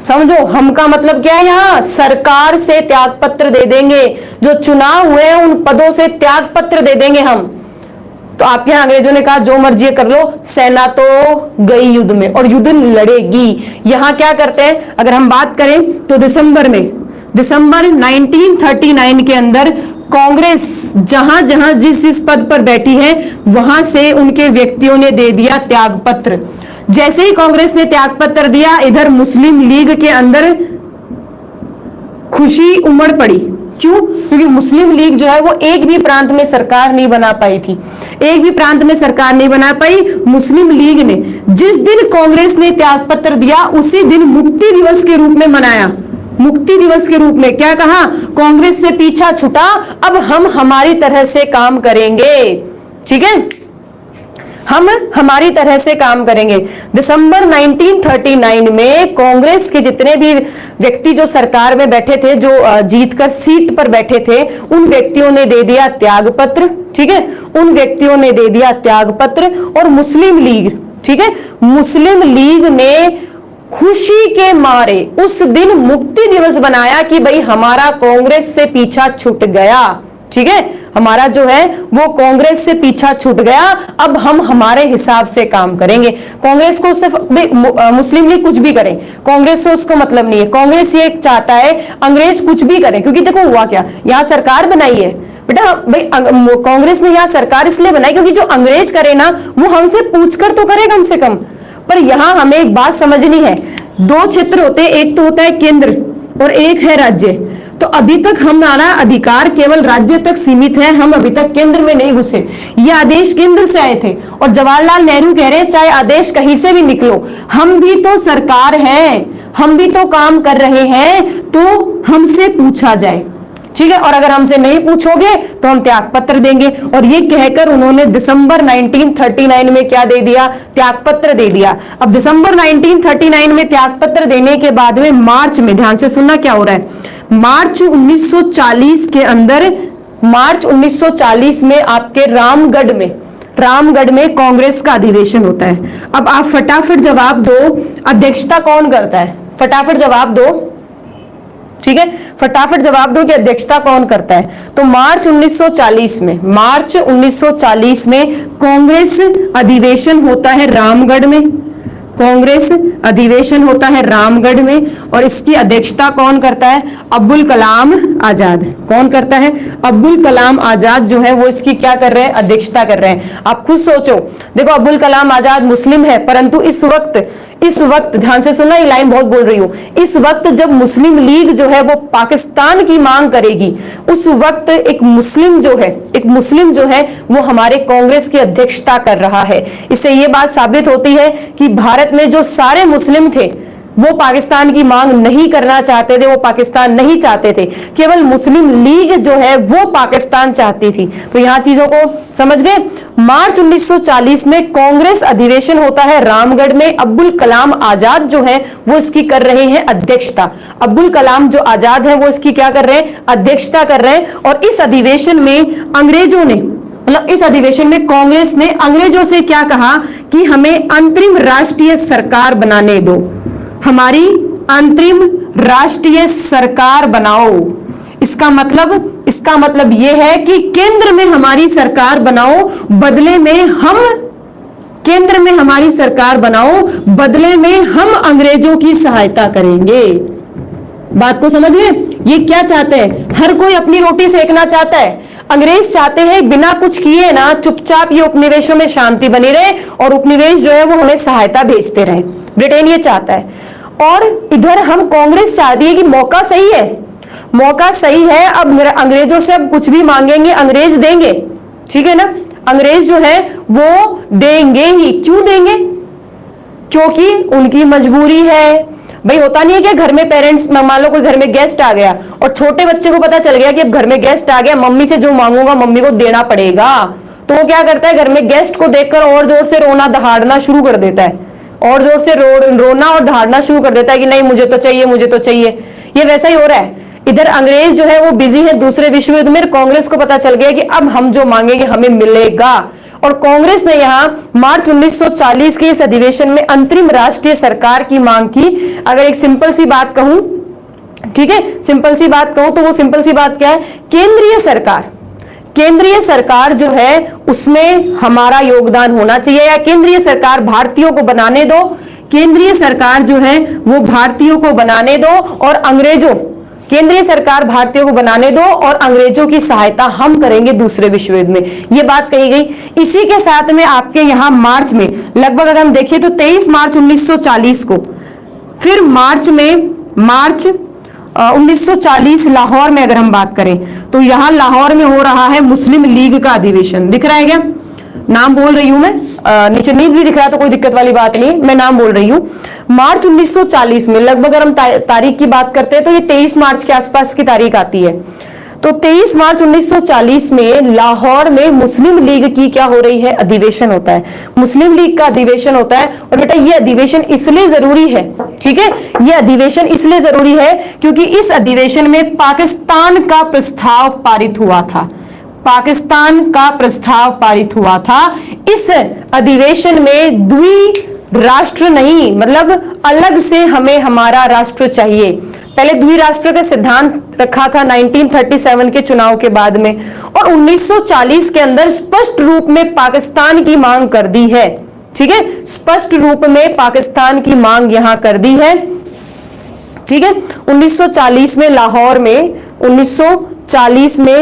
समझो हम का मतलब क्या है, यहां सरकार से त्याग पत्र दे देंगे, जो चुनाव हुए हैं उन पदों से त्याग पत्र दे देंगे हम। तो आप यहाँ अंग्रेजों ने कहा जो मर्जी कर लो, सेना तो गई युद्ध में और युद्ध लड़ेगी। यहां क्या करते हैं, अगर हम बात करें तो दिसंबर 1939 के अंदर कांग्रेस जहां जहां जिस पद पर बैठी है वहां से उनके व्यक्तियों ने दे दिया त्याग पत्र। जैसे ही कांग्रेस ने त्याग पत्र दिया, इधर मुस्लिम लीग के अंदर खुशी उमड़ पड़ी। क्यों, क्योंकि मुस्लिम लीग जो है वो एक भी प्रांत में सरकार नहीं बना पाई थी, एक भी प्रांत में सरकार नहीं बना पाई। मुस्लिम लीग ने जिस दिन कांग्रेस ने त्याग पत्र दिया उसी दिन मुक्ति दिवस के रूप में मनाया। मुक्ति दिवस के रूप में क्या कहा, कांग्रेस से पीछा छुटा, अब हम हमारी तरह से काम करेंगे। ठीक है, हम हमारी तरह से काम करेंगे। दिसंबर 1939 में कांग्रेस के जितने भी व्यक्ति जो सरकार में बैठे थे, जो जीतकर सीट पर बैठे थे, उन व्यक्तियों ने दे दिया त्याग पत्र, ठीक है, उन व्यक्तियों ने दे दिया त्याग पत्र। और मुस्लिम लीग, ठीक है, मुस्लिम लीग ने खुशी के मारे उस दिन मुक्ति दिवस बनाया कि भाई हमारा कांग्रेस से पीछा छूट गया, ठीक है, हमारा जो है वो कांग्रेस से पीछा छूट गया, अब हम हमारे हिसाब से काम करेंगे। कांग्रेस को सिर्फ मुस्लिम लीग कुछ भी करे, कांग्रेस से उसको मतलब नहीं है। कांग्रेस ये चाहता है अंग्रेज कुछ भी करें, क्योंकि देखो हुआ क्या, यहां सरकार बनाई है बेटा भाई, कांग्रेस ने यहां सरकार इसलिए बनाई क्योंकि जो अंग्रेज करे ना वो हमसे पूछकर तो करे कम से कम। पर यहां हमें एक बात समझनी है, दो क्षेत्र होते हैं, एक तो होता है केंद्र और एक है राज्य। तो अभी तक हमारा अधिकार केवल राज्य तक सीमित है, हम अभी तक केंद्र में नहीं घुसे। ये आदेश केंद्र से आए थे और जवाहरलाल नेहरू कह रहे हैं चाहे आदेश कहीं से भी निकलो, हम भी तो सरकार है, हम भी तो काम कर रहे हैं, तो हमसे पूछा जाए, ठीक है, और अगर हमसे नहीं पूछोगे तो हम त्याग पत्र देंगे। और ये कहकर उन्होंने दिसंबर 1939 में क्या दे दिया, त्याग पत्र दे दिया। अब दिसंबर 1939 में त्याग पत्र देने के बाद में मार्च में, ध्यान से सुनना क्या हो रहा है, मार्च 1940 के अंदर, मार्च 1940 में आपके रामगढ़ में कांग्रेस का अधिवेशन होता है। अब आप फटाफट जवाब दो, अध्यक्षता कौन करता है, फटाफट जवाब दो, ठीक है, फटाफट जवाब दो कि अध्यक्षता कौन करता है। तो मार्च 1940 में कांग्रेस अधिवेशन होता है रामगढ़ में, कांग्रेस अधिवेशन होता है रामगढ़ में, और इसकी अध्यक्षता कौन करता है, अब्दुल कलाम आजाद। कौन करता है, अब्दुल कलाम आजाद जो है वो इसकी क्या कर रहे हैं, अध्यक्षता कर रहे हैं। आप खुद सोचो, देखो अब्दुल कलाम आजाद मुस्लिम है, परंतु इस वक्त ध्यान से सुनना, ये लाइन बहुत बोल रही हूं, इस वक्त जब मुस्लिम लीग जो है वो पाकिस्तान की मांग करेगी, उस वक्त एक मुस्लिम जो है वो हमारे कांग्रेस की अध्यक्षता कर रहा है। इससे ये बात साबित होती है कि भारत में जो सारे मुस्लिम थे वो पाकिस्तान की मांग नहीं करना चाहते थे, वो पाकिस्तान नहीं चाहते थे, केवल मुस्लिम लीग जो है वो पाकिस्तान चाहती थी। तो यहां चीजों को समझ गए। मार्च 1940 में कांग्रेस अधिवेशन होता है रामगढ़ में, अब्दुल कलाम आजाद जो है वो इसकी कर रहे हैं अध्यक्षता। अब्दुल कलाम जो आजाद है वो इसकी क्या कर रहे हैं, अध्यक्षता कर रहे हैं। और इस अधिवेशन में अंग्रेजों ने, मतलब इस अधिवेशन में कांग्रेस ने अंग्रेजों से क्या कहा कि हमें अंतरिम राष्ट्रीय सरकार बनाने दो, हमारी अंतरिम राष्ट्रीय सरकार बनाओ। इसका मतलब यह है कि केंद्र में हमारी सरकार बनाओ, बदले में हम केंद्र में हमारी सरकार बनाओ, बदले में हम अंग्रेजों की सहायता करेंगे। बात को समझिए, ये क्या चाहते हैं, हर कोई अपनी रोटी सेकना चाहता है। अंग्रेज चाहते हैं बिना कुछ किए ना चुपचाप ये उपनिवेशों में शांति बनी रहे और उपनिवेश जो है वो हमें सहायता भेजते रहे। ब्रिटेन ये चाहता है, और इधर हम कांग्रेस चाहती है कि मौका सही है, अब अंग्रेजों से अब कुछ भी मांगेंगे अंग्रेज देंगे, ठीक है ना, अंग्रेज जो है वो देंगे ही। क्यों देंगे, क्योंकि उनकी मजबूरी है। भाई होता नहीं है कि घर में पेरेंट्स, मान लो कोई घर में गेस्ट आ गया और छोटे बच्चे को पता चल गया कि अब घर में गेस्ट आ गया, मम्मी से जो मांगूंगा मम्मी को देना पड़ेगा, तो वो क्या करता है, घर में गेस्ट को देखकर और जोर से रोना दहाड़ना शुरू कर देता है, और जोर से रोना और दहाड़ना शुरू कर देता है कि नहीं मुझे तो चाहिए। ये वैसा ही हो रहा है। इधर अंग्रेज जो है वो बिजी है दूसरे विश्व युद्ध में, कांग्रेस को पता चल गया कि अब हम जो मांगेंगे हमें मिलेगा, और कांग्रेस ने यहां मार्च 1940 के इस अधिवेशन में अंतरिम राष्ट्रीय सरकार की मांग की। अगर एक सिंपल सी बात कहूं, ठीक है, सिंपल सी बात कहूं तो वो सिंपल सी बात क्या है, केंद्रीय सरकार जो है उसमें हमारा योगदान होना चाहिए, या केंद्रीय सरकार भारतीयों को बनाने दो, केंद्रीय सरकार जो है वो भारतीयों को बनाने दो, और केंद्रीय सरकार भारतीयों को बनाने दो और अंग्रेजों की सहायता हम करेंगे दूसरे विश्व युद्ध में, ये बात कही गई। इसी के साथ में आपके यहां मार्च में लगभग अगर हम देखें तो 23 मार्च 1940 को, फिर मार्च 1940 लाहौर में अगर हम बात करें तो यहां लाहौर में हो रहा है मुस्लिम लीग का अधिवेशन। दिख रहा है क्या, नाम बोल रही हूं मैं, नीचे नींद भी दिख रहा तो कोई दिक्कत वाली बात नहीं, मैं नाम बोल रही हूं। मार्च 1940 में लगभग अगर हम तारीख की बात करते हैं तो ये 23 मार्च के आसपास की तारीख आती है। तो 23 मार्च 1940 में लाहौर में मुस्लिम लीग की क्या हो रही है, अधिवेशन होता है। मुस्लिम लीग का अधिवेशन होता है। और बेटा ये अधिवेशन इसलिए जरूरी है, ठीक है, ये अधिवेशन इसलिए जरूरी है क्योंकि इस अधिवेशन में पाकिस्तान का प्रस्ताव पारित हुआ था। पाकिस्तान का प्रस्ताव पारित हुआ था। इस अधिवेशन में द्विराष्ट्र नहीं, मतलब अलग से हमें हमारा राष्ट्र चाहिए। पहले द्विराष्ट्र का सिद्धांत रखा था 1937 के चुनाव के बाद में, और 1940 के अंदर स्पष्ट रूप में पाकिस्तान की मांग कर दी है, ठीक है, स्पष्ट रूप में पाकिस्तान की मांग यहां कर दी है, ठीक है। 1940 में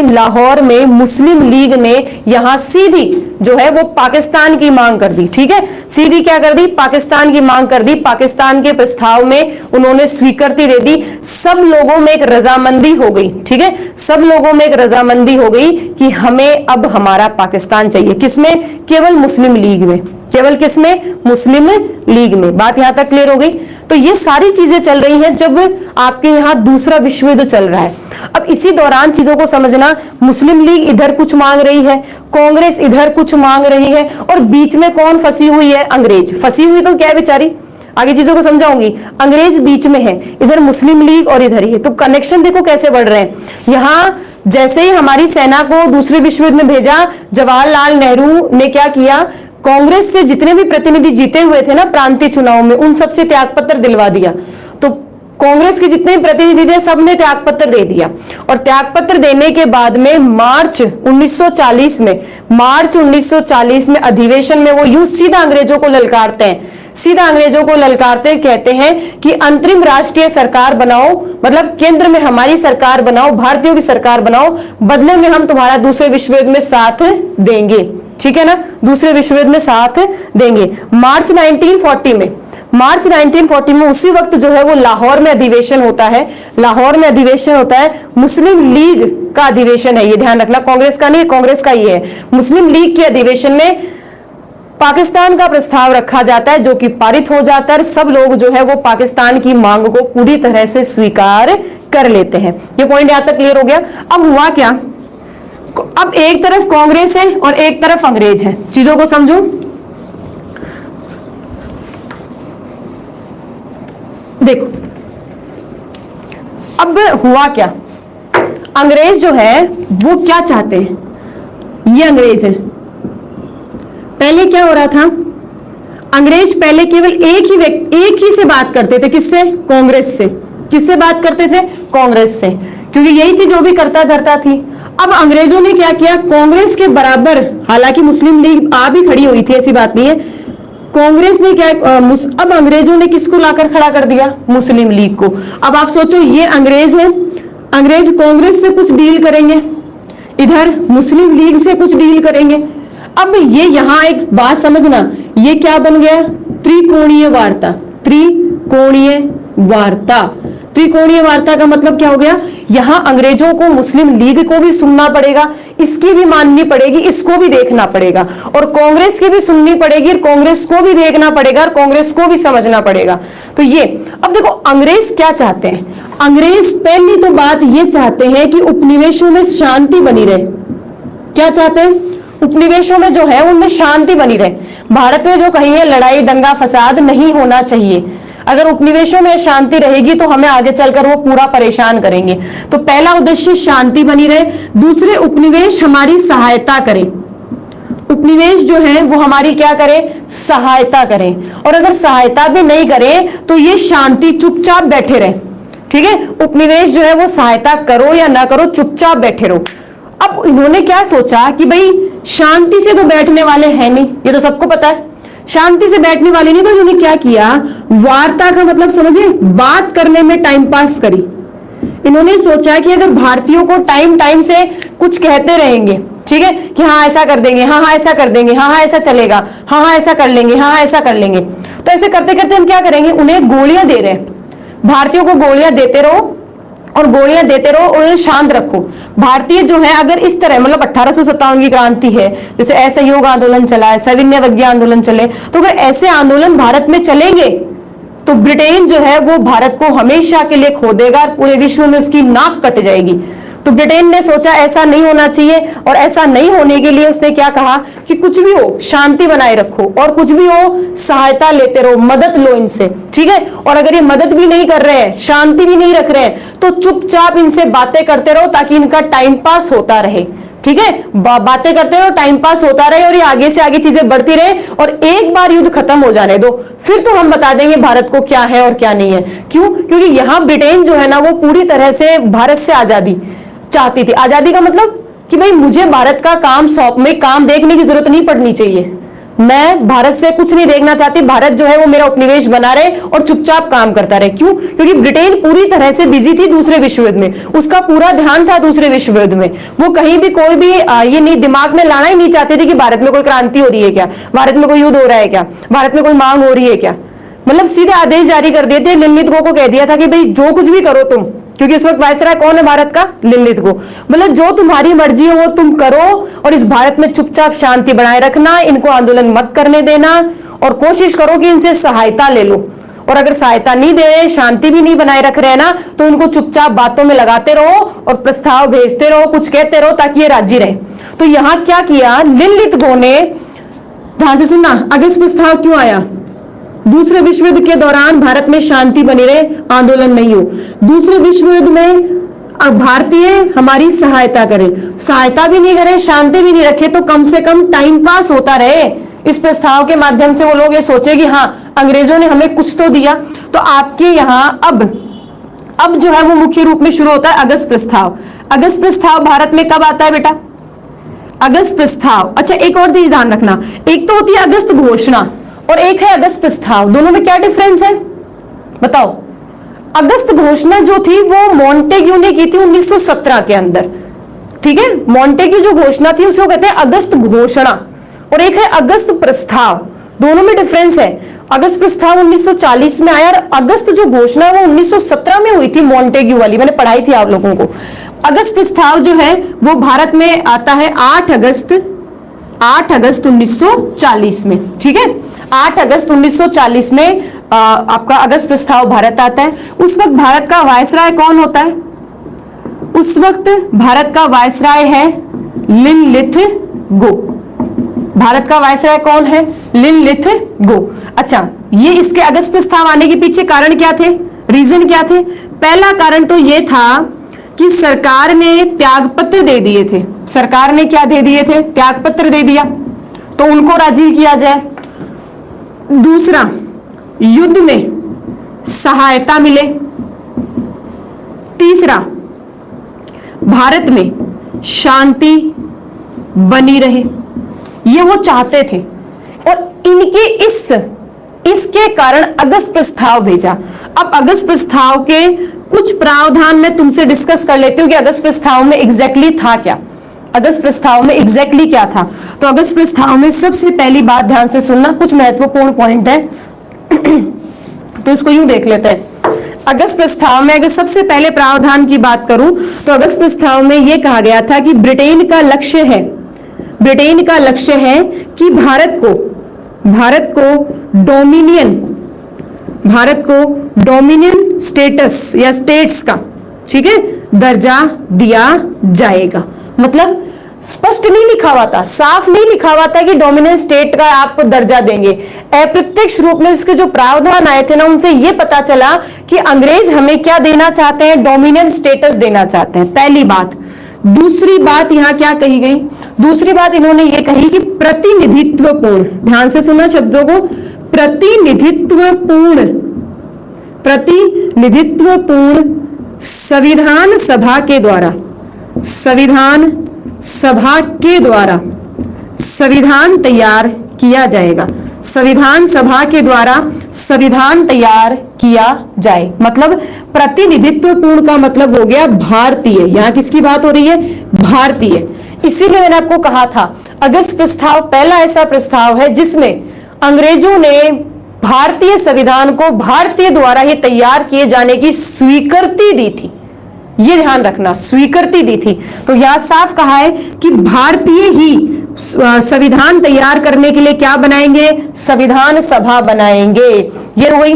लाहौर में मुस्लिम लीग ने यहां सीधी जो है वो पाकिस्तान की मांग कर दी, ठीक है, सीधी क्या कर दी, पाकिस्तान की मांग कर दी। पाकिस्तान के प्रस्ताव में उन्होंने स्वीकृति दे दी। सब लोगों में एक रजामंदी हो गई, ठीक है, सब लोगों में एक रजामंदी हो गई कि हमें अब हमारा पाकिस्तान चाहिए। किसमें, केवल मुस्लिम लीग में, केवल किसमें, मुस्लिम लीग में। बात यहां तक क्लियर हो गई। तो ये सारी चीजें चल रही हैं जब आपके यहाँ दूसरा विश्व युद्ध चल रहा है। अब इसी दौरान चीजों को समझना, मुस्लिम लीग इधर कुछ मांग रही है, कांग्रेस इधर कुछ मांग रही है, और बीच में कौन फंसी हुई है, अंग्रेज फंसी हुई। तो क्या है बेचारी, आगे चीजों को समझाऊंगी। अंग्रेज बीच में है, इधर मुस्लिम लीग और इधर ही, तो कनेक्शन देखो कैसे बढ़ रहे हैं। यहाँ जैसे ही हमारी सेना को दूसरे विश्व युद्ध में भेजा, जवाहरलाल नेहरू ने क्या किया, कांग्रेस से जितने भी प्रतिनिधि जीते हुए थे ना प्रांतीय चुनाव में, उन सबसे त्यागपत्र दिलवा दिया। तो कांग्रेस के जितने प्रतिनिधि थे सबने त्यागपत्र दे दिया, और त्यागपत्र देने के बाद में मार्च 1940 में अधिवेशन में वो यूं सीधा अंग्रेजों को ललकारते हैं, सीधा अंग्रेजों को ललकारते कहते हैं कि अंतरिम राष्ट्रीय सरकार बनाओ, मतलब केंद्र में हमारी सरकार बनाओ, भारतीयों की सरकार बनाओ, बदले में हम तुम्हारा दूसरे विश्व युद्ध में साथ देंगे, ठीक है ना, दूसरे विश्व युद्ध में साथ देंगे। मार्च 1940 में उसी वक्त जो है वो लाहौर में अधिवेशन होता है, लाहौर में अधिवेशन होता है। मुस्लिम लीग का अधिवेशन है, ये ध्यान रखना, कांग्रेस का नहीं, कांग्रेस का ही है। मुस्लिम लीग के अधिवेशन में पाकिस्तान का प्रस्ताव रखा जाता है जो कि पारित हो जाता है। सब लोग जो है वो पाकिस्तान की मांग को पूरी तरह से स्वीकार कर लेते हैं। ये पॉइंट यहां तक क्लियर हो गया। अब हुआ क्या, अब एक तरफ कांग्रेस है और एक तरफ अंग्रेज है। चीजों को समझो, देखो अब हुआ क्या, अंग्रेज जो है वो क्या चाहते हैं, ये अंग्रेज है। पहले क्या हो रहा था, अंग्रेज पहले केवल एक ही से बात करते थे, किससे, कांग्रेस से। किससे बात करते थे, कांग्रेस से, क्योंकि यही थी जो भी करता धरता थी। अब अंग्रेजों ने क्या किया, कांग्रेस के बराबर, हालांकि मुस्लिम लीग आ भी खड़ी हुई थी, ऐसी बात नहीं है, कांग्रेस ने क्या, अब अंग्रेजों ने किसको लाकर खड़ा कर दिया, मुस्लिम लीग को। अब आप सोचो, ये अंग्रेज है, अंग्रेज कांग्रेस से कुछ डील करेंगे, इधर मुस्लिम लीग से कुछ डील करेंगे। अब ये यहां एक बात समझना, ये क्या बन गया, त्रिकोणीय वार्ता। त्रिकोणीय वार्ता, त्रिकोणीय वार्ता का मतलब क्या हो गया, यहां अंग्रेजों को मुस्लिम लीग को भी सुनना पड़ेगा, इसकी भी माननी पड़ेगी, इसको भी देखना पड़ेगा, और कांग्रेस की भी सुननी पड़ेगी, और कांग्रेस को भी देखना पड़ेगा, और कांग्रेस को भी समझना पड़ेगा। तो ये अब देखो अंग्रेज क्या चाहते हैं, अंग्रेज पहली तो बात ये चाहते हैं कि उपनिवेशों में शांति बनी रहे। क्या चाहते हैं, उपनिवेशों में जो है उनमें शांति बनी रहे। भारत में जो कहीं है लड़ाई दंगा फसाद नहीं होना चाहिए। अगर उपनिवेशों में शांति रहेगी तो हमें आगे चलकर वो पूरा परेशान करेंगे। तो पहला उद्देश्य शांति बनी रहे। दूसरे, उपनिवेश हमारी सहायता करें, उपनिवेश जो है वो हमारी क्या करे, सहायता करें, और अगर सहायता भी नहीं करें तो ये शांति चुपचाप बैठे रहे, ठीक है। उपनिवेश जो है वो सहायता करो या ना करो, चुपचाप बैठे रहो। अब इन्होंने क्या सोचा कि भाई शांति से तो बैठने वाले हैं नहीं, ये तो सबको पता है, शांति से बैठने वाले नहीं, तो इन्होंने क्या किया, वार्ता का मतलब समझे, बात करने में टाइम पास करी। इन्होंने सोचा कि अगर भारतीयों को टाइम टाइम से कुछ कहते रहेंगे, ठीक है, कि हाँ ऐसा कर देंगे, हाँ हाँ ऐसा कर देंगे, हाँ हाँ ऐसा चलेगा, हाँ हाँ ऐसा कर लेंगे, हाँ हाँ ऐसा कर लेंगे, तो ऐसे करते करते हम क्या करेंगे, उन्हें गोलियां दे रहे हैं, भारतीयों को गोलियां देते रहो और गोलियां देते रहो और उन्हें शांत रखो। भारतीय जो है अगर इस तरह, मतलब 1857 की क्रांति है, जैसे असहयोग आंदोलन चला है, सविनय आंदोलन चले, तो अगर ऐसे आंदोलन भारत में चलेंगे तो ब्रिटेन जो है वो भारत को हमेशा के लिए खो देगा, पूरे विश्व में उसकी नाक कट जाएगी। तो ब्रिटेन ने सोचा ऐसा नहीं होना चाहिए, और ऐसा नहीं होने के लिए उसने क्या कहा कि कुछ भी हो शांति बनाए रखो, और कुछ भी हो सहायता लेते रहो, मदद लो इनसे, ठीक है। और अगर ये मदद भी नहीं कर रहे हैं, शांति भी नहीं रख रहे हैं, तो चुपचाप इनसे बातें करते रहो ताकि इनका टाइम पास होता रहे, ठीक है। बातें करते रहो, टाइम पास होता रहे, और ये आगे से आगे चीजें बढ़ती रहे, और एक बार युद्ध खत्म हो जाने दो, फिर तो हम बता देंगे भारत को क्या है और क्या नहीं है। क्यों? क्योंकि यहां ब्रिटेन जो है ना वो पूरी तरह से भारत से आजादी चाहती थी। आजादी का मतलब कि भाई मुझे भारत का काम देखने की जरूरत नहीं पड़नी चाहिए, मैं भारत से कुछ नहीं देखना चाहती, भारत जो है वो मेरा उपनिवेश बना रहे और चुपचाप काम करता रहे। क्यों? क्योंकि ब्रिटेन पूरी तरह से बिजी थी दूसरे विश्व युद्ध में, उसका पूरा ध्यान था दूसरे विश्व युद्ध में। वो कहीं भी कोई भी ये नहीं दिमाग में लाना ही नहीं चाहते थे कि भारत में कोई क्रांति हो रही है क्या, भारत में कोई युद्ध हो रहा है क्या, भारत में कोई मांग हो रही है क्या। मतलब सीधे आदेश जारी कर दिए थे, लिनलिथगो को कह दिया था कि भाई जो कुछ भी करो तुम, क्योंकि इस वक्त वायसराय कौन है भारत का? लिनलिथगो। मतलब जो तुम्हारी मर्जी है वो तुम करो, और इस भारत में चुपचाप शांति बनाए रखना, इनको आंदोलन मत करने देना, और कोशिश करो कि इनसे सहायता ले लो। और अगर सहायता नहीं दे रहे, शांति भी नहीं बनाए रख रहे ना, तो इनको चुपचाप बातों में लगाते रहो और प्रस्ताव भेजते रहो, कुछ कहते रहो ताकि ये राजी रहे। तो यहां क्या किया लिनलिथगो ने, ध्यान से सुनना, अगस्त प्रस्ताव क्यों आया? दूसरे विश्व युद्ध के दौरान भारत में शांति बनी रहे, आंदोलन नहीं हो। दूसरे विश्व युद्ध में भारतीय हमारी सहायता करें, सहायता भी नहीं करें, शांति भी नहीं रखे, तो कम से कम टाइम पास होता रहे। इस प्रस्ताव के माध्यम से वो लोग ये सोचे कि हाँ अंग्रेजों ने हमें कुछ तो दिया। तो आपके यहाँ अब जो है वो मुख्य रूप में शुरू होता है अगस्त प्रस्ताव। अगस्त प्रस्ताव भारत में कब आता है बेटा? अगस्त प्रस्ताव। अच्छा एक और चीज ध्यान रखना, एक तो होती है अगस्त घोषणा और एक है अगस्त प्रस्ताव, दोनों में क्या डिफरेंस है बताओ? अगस्त घोषणा जो थी वो मॉन्टेग्यू ने की थी 1917 के अंदर, ठीक है। मॉन्टेग्यू जो घोषणा थी उसको कहते हैं अगस्त घोषणा, और एक है अगस्त प्रस्ताव, दोनों में डिफरेंस है। अगस्त प्रस्ताव 1940 में आया, और अगस्त जो घोषणा वो 1917 में हुई थी, मॉन्टेग्यू वाली, मैंने पढ़ाई थी आप लोगों को। अगस्त प्रस्ताव जो है वो भारत में आता है 8 अगस्त 1940 में, ठीक है। 8 अगस्त 1940 में आपका अगस्त प्रस्ताव भारत आता है। उस वक्त भारत का वायसराय कौन होता है? उस वक्त भारत का वायसराय है लिनलिथगो। भारत का वायसराय कौन है? लिनलिथगो। अच्छा, ये इसके अगस्त प्रस्ताव आने के पीछे कारण क्या थे, रीजन क्या थे? पहला कारण तो ये था कि सरकार ने त्यागपत्र दे दिए थे। सरकार ने क्या दे दिए थे? त्यागपत्र दे दिया, तो उनको राजी किया जाए। दूसरा, युद्ध में सहायता मिले। तीसरा, भारत में शांति बनी रहे, ये वो चाहते थे, और इनके इसके कारण अगस्त प्रस्ताव भेजा। अब अगस्त प्रस्ताव के कुछ प्रावधान मैं तुमसे डिस्कस कर लेती हूँ कि अगस्त प्रस्ताव में एग्जैक्टली था क्या, अगस्त प्रस्ताव में एग्जैक्टली क्या था। तो अगस्त प्रस्ताव में सबसे पहली बात, ध्यान से सुनना, कुछ महत्वपूर्ण पॉइंट है तो इसको यूं देख लेते हैं। अगस्त प्रस्ताव में अगर सबसे पहले प्रावधान की बात करूं तो अगस्त प्रस्ताव में यह कहा गया था कि ब्रिटेन का लक्ष्य है कि भारत को डोमिनियन स्टेटस या स्टेट्स का, ठीक है, दर्जा दिया जाएगा। मतलब स्पष्ट नहीं लिखा हुआ था, साफ नहीं लिखा हुआ था कि डोमिनेंट स्टेट का आपको दर्जा देंगे। अप्रत्यक्ष रूप में इसके जो प्रावधान आए थे ना, उनसे यह पता चला कि अंग्रेज हमें क्या देना चाहते हैं, डोमिनेंट स्टेटस देना चाहते हैं, पहली बात। दूसरी बात यहां क्या कही गई? दूसरी बात इन्होंने ये कही कि प्रतिनिधित्वपूर्ण, ध्यान से सुना शब्दों को, प्रतिनिधित्वपूर्ण संविधान सभा के द्वारा संविधान तैयार किया जाएगा। संविधान सभा के द्वारा संविधान तैयार किया जाए। मतलब प्रतिनिधित्वपूर्ण का मतलब हो गया भारतीय। यहां किसकी बात हो रही है? भारतीय। इसीलिए मैंने आपको कहा था अगस्त प्रस्ताव पहला ऐसा प्रस्ताव है जिसमें अंग्रेजों ने भारतीय संविधान को भारतीय द्वारा ही तैयार किए जाने की स्वीकृति दी थी। ये ध्यान रखना, स्वीकृति दी थी। तो यहां साफ कहा है कि भारतीय ही संविधान तैयार करने के लिए क्या बनाएंगे? संविधान सभा बनाएंगे। ये हो गई।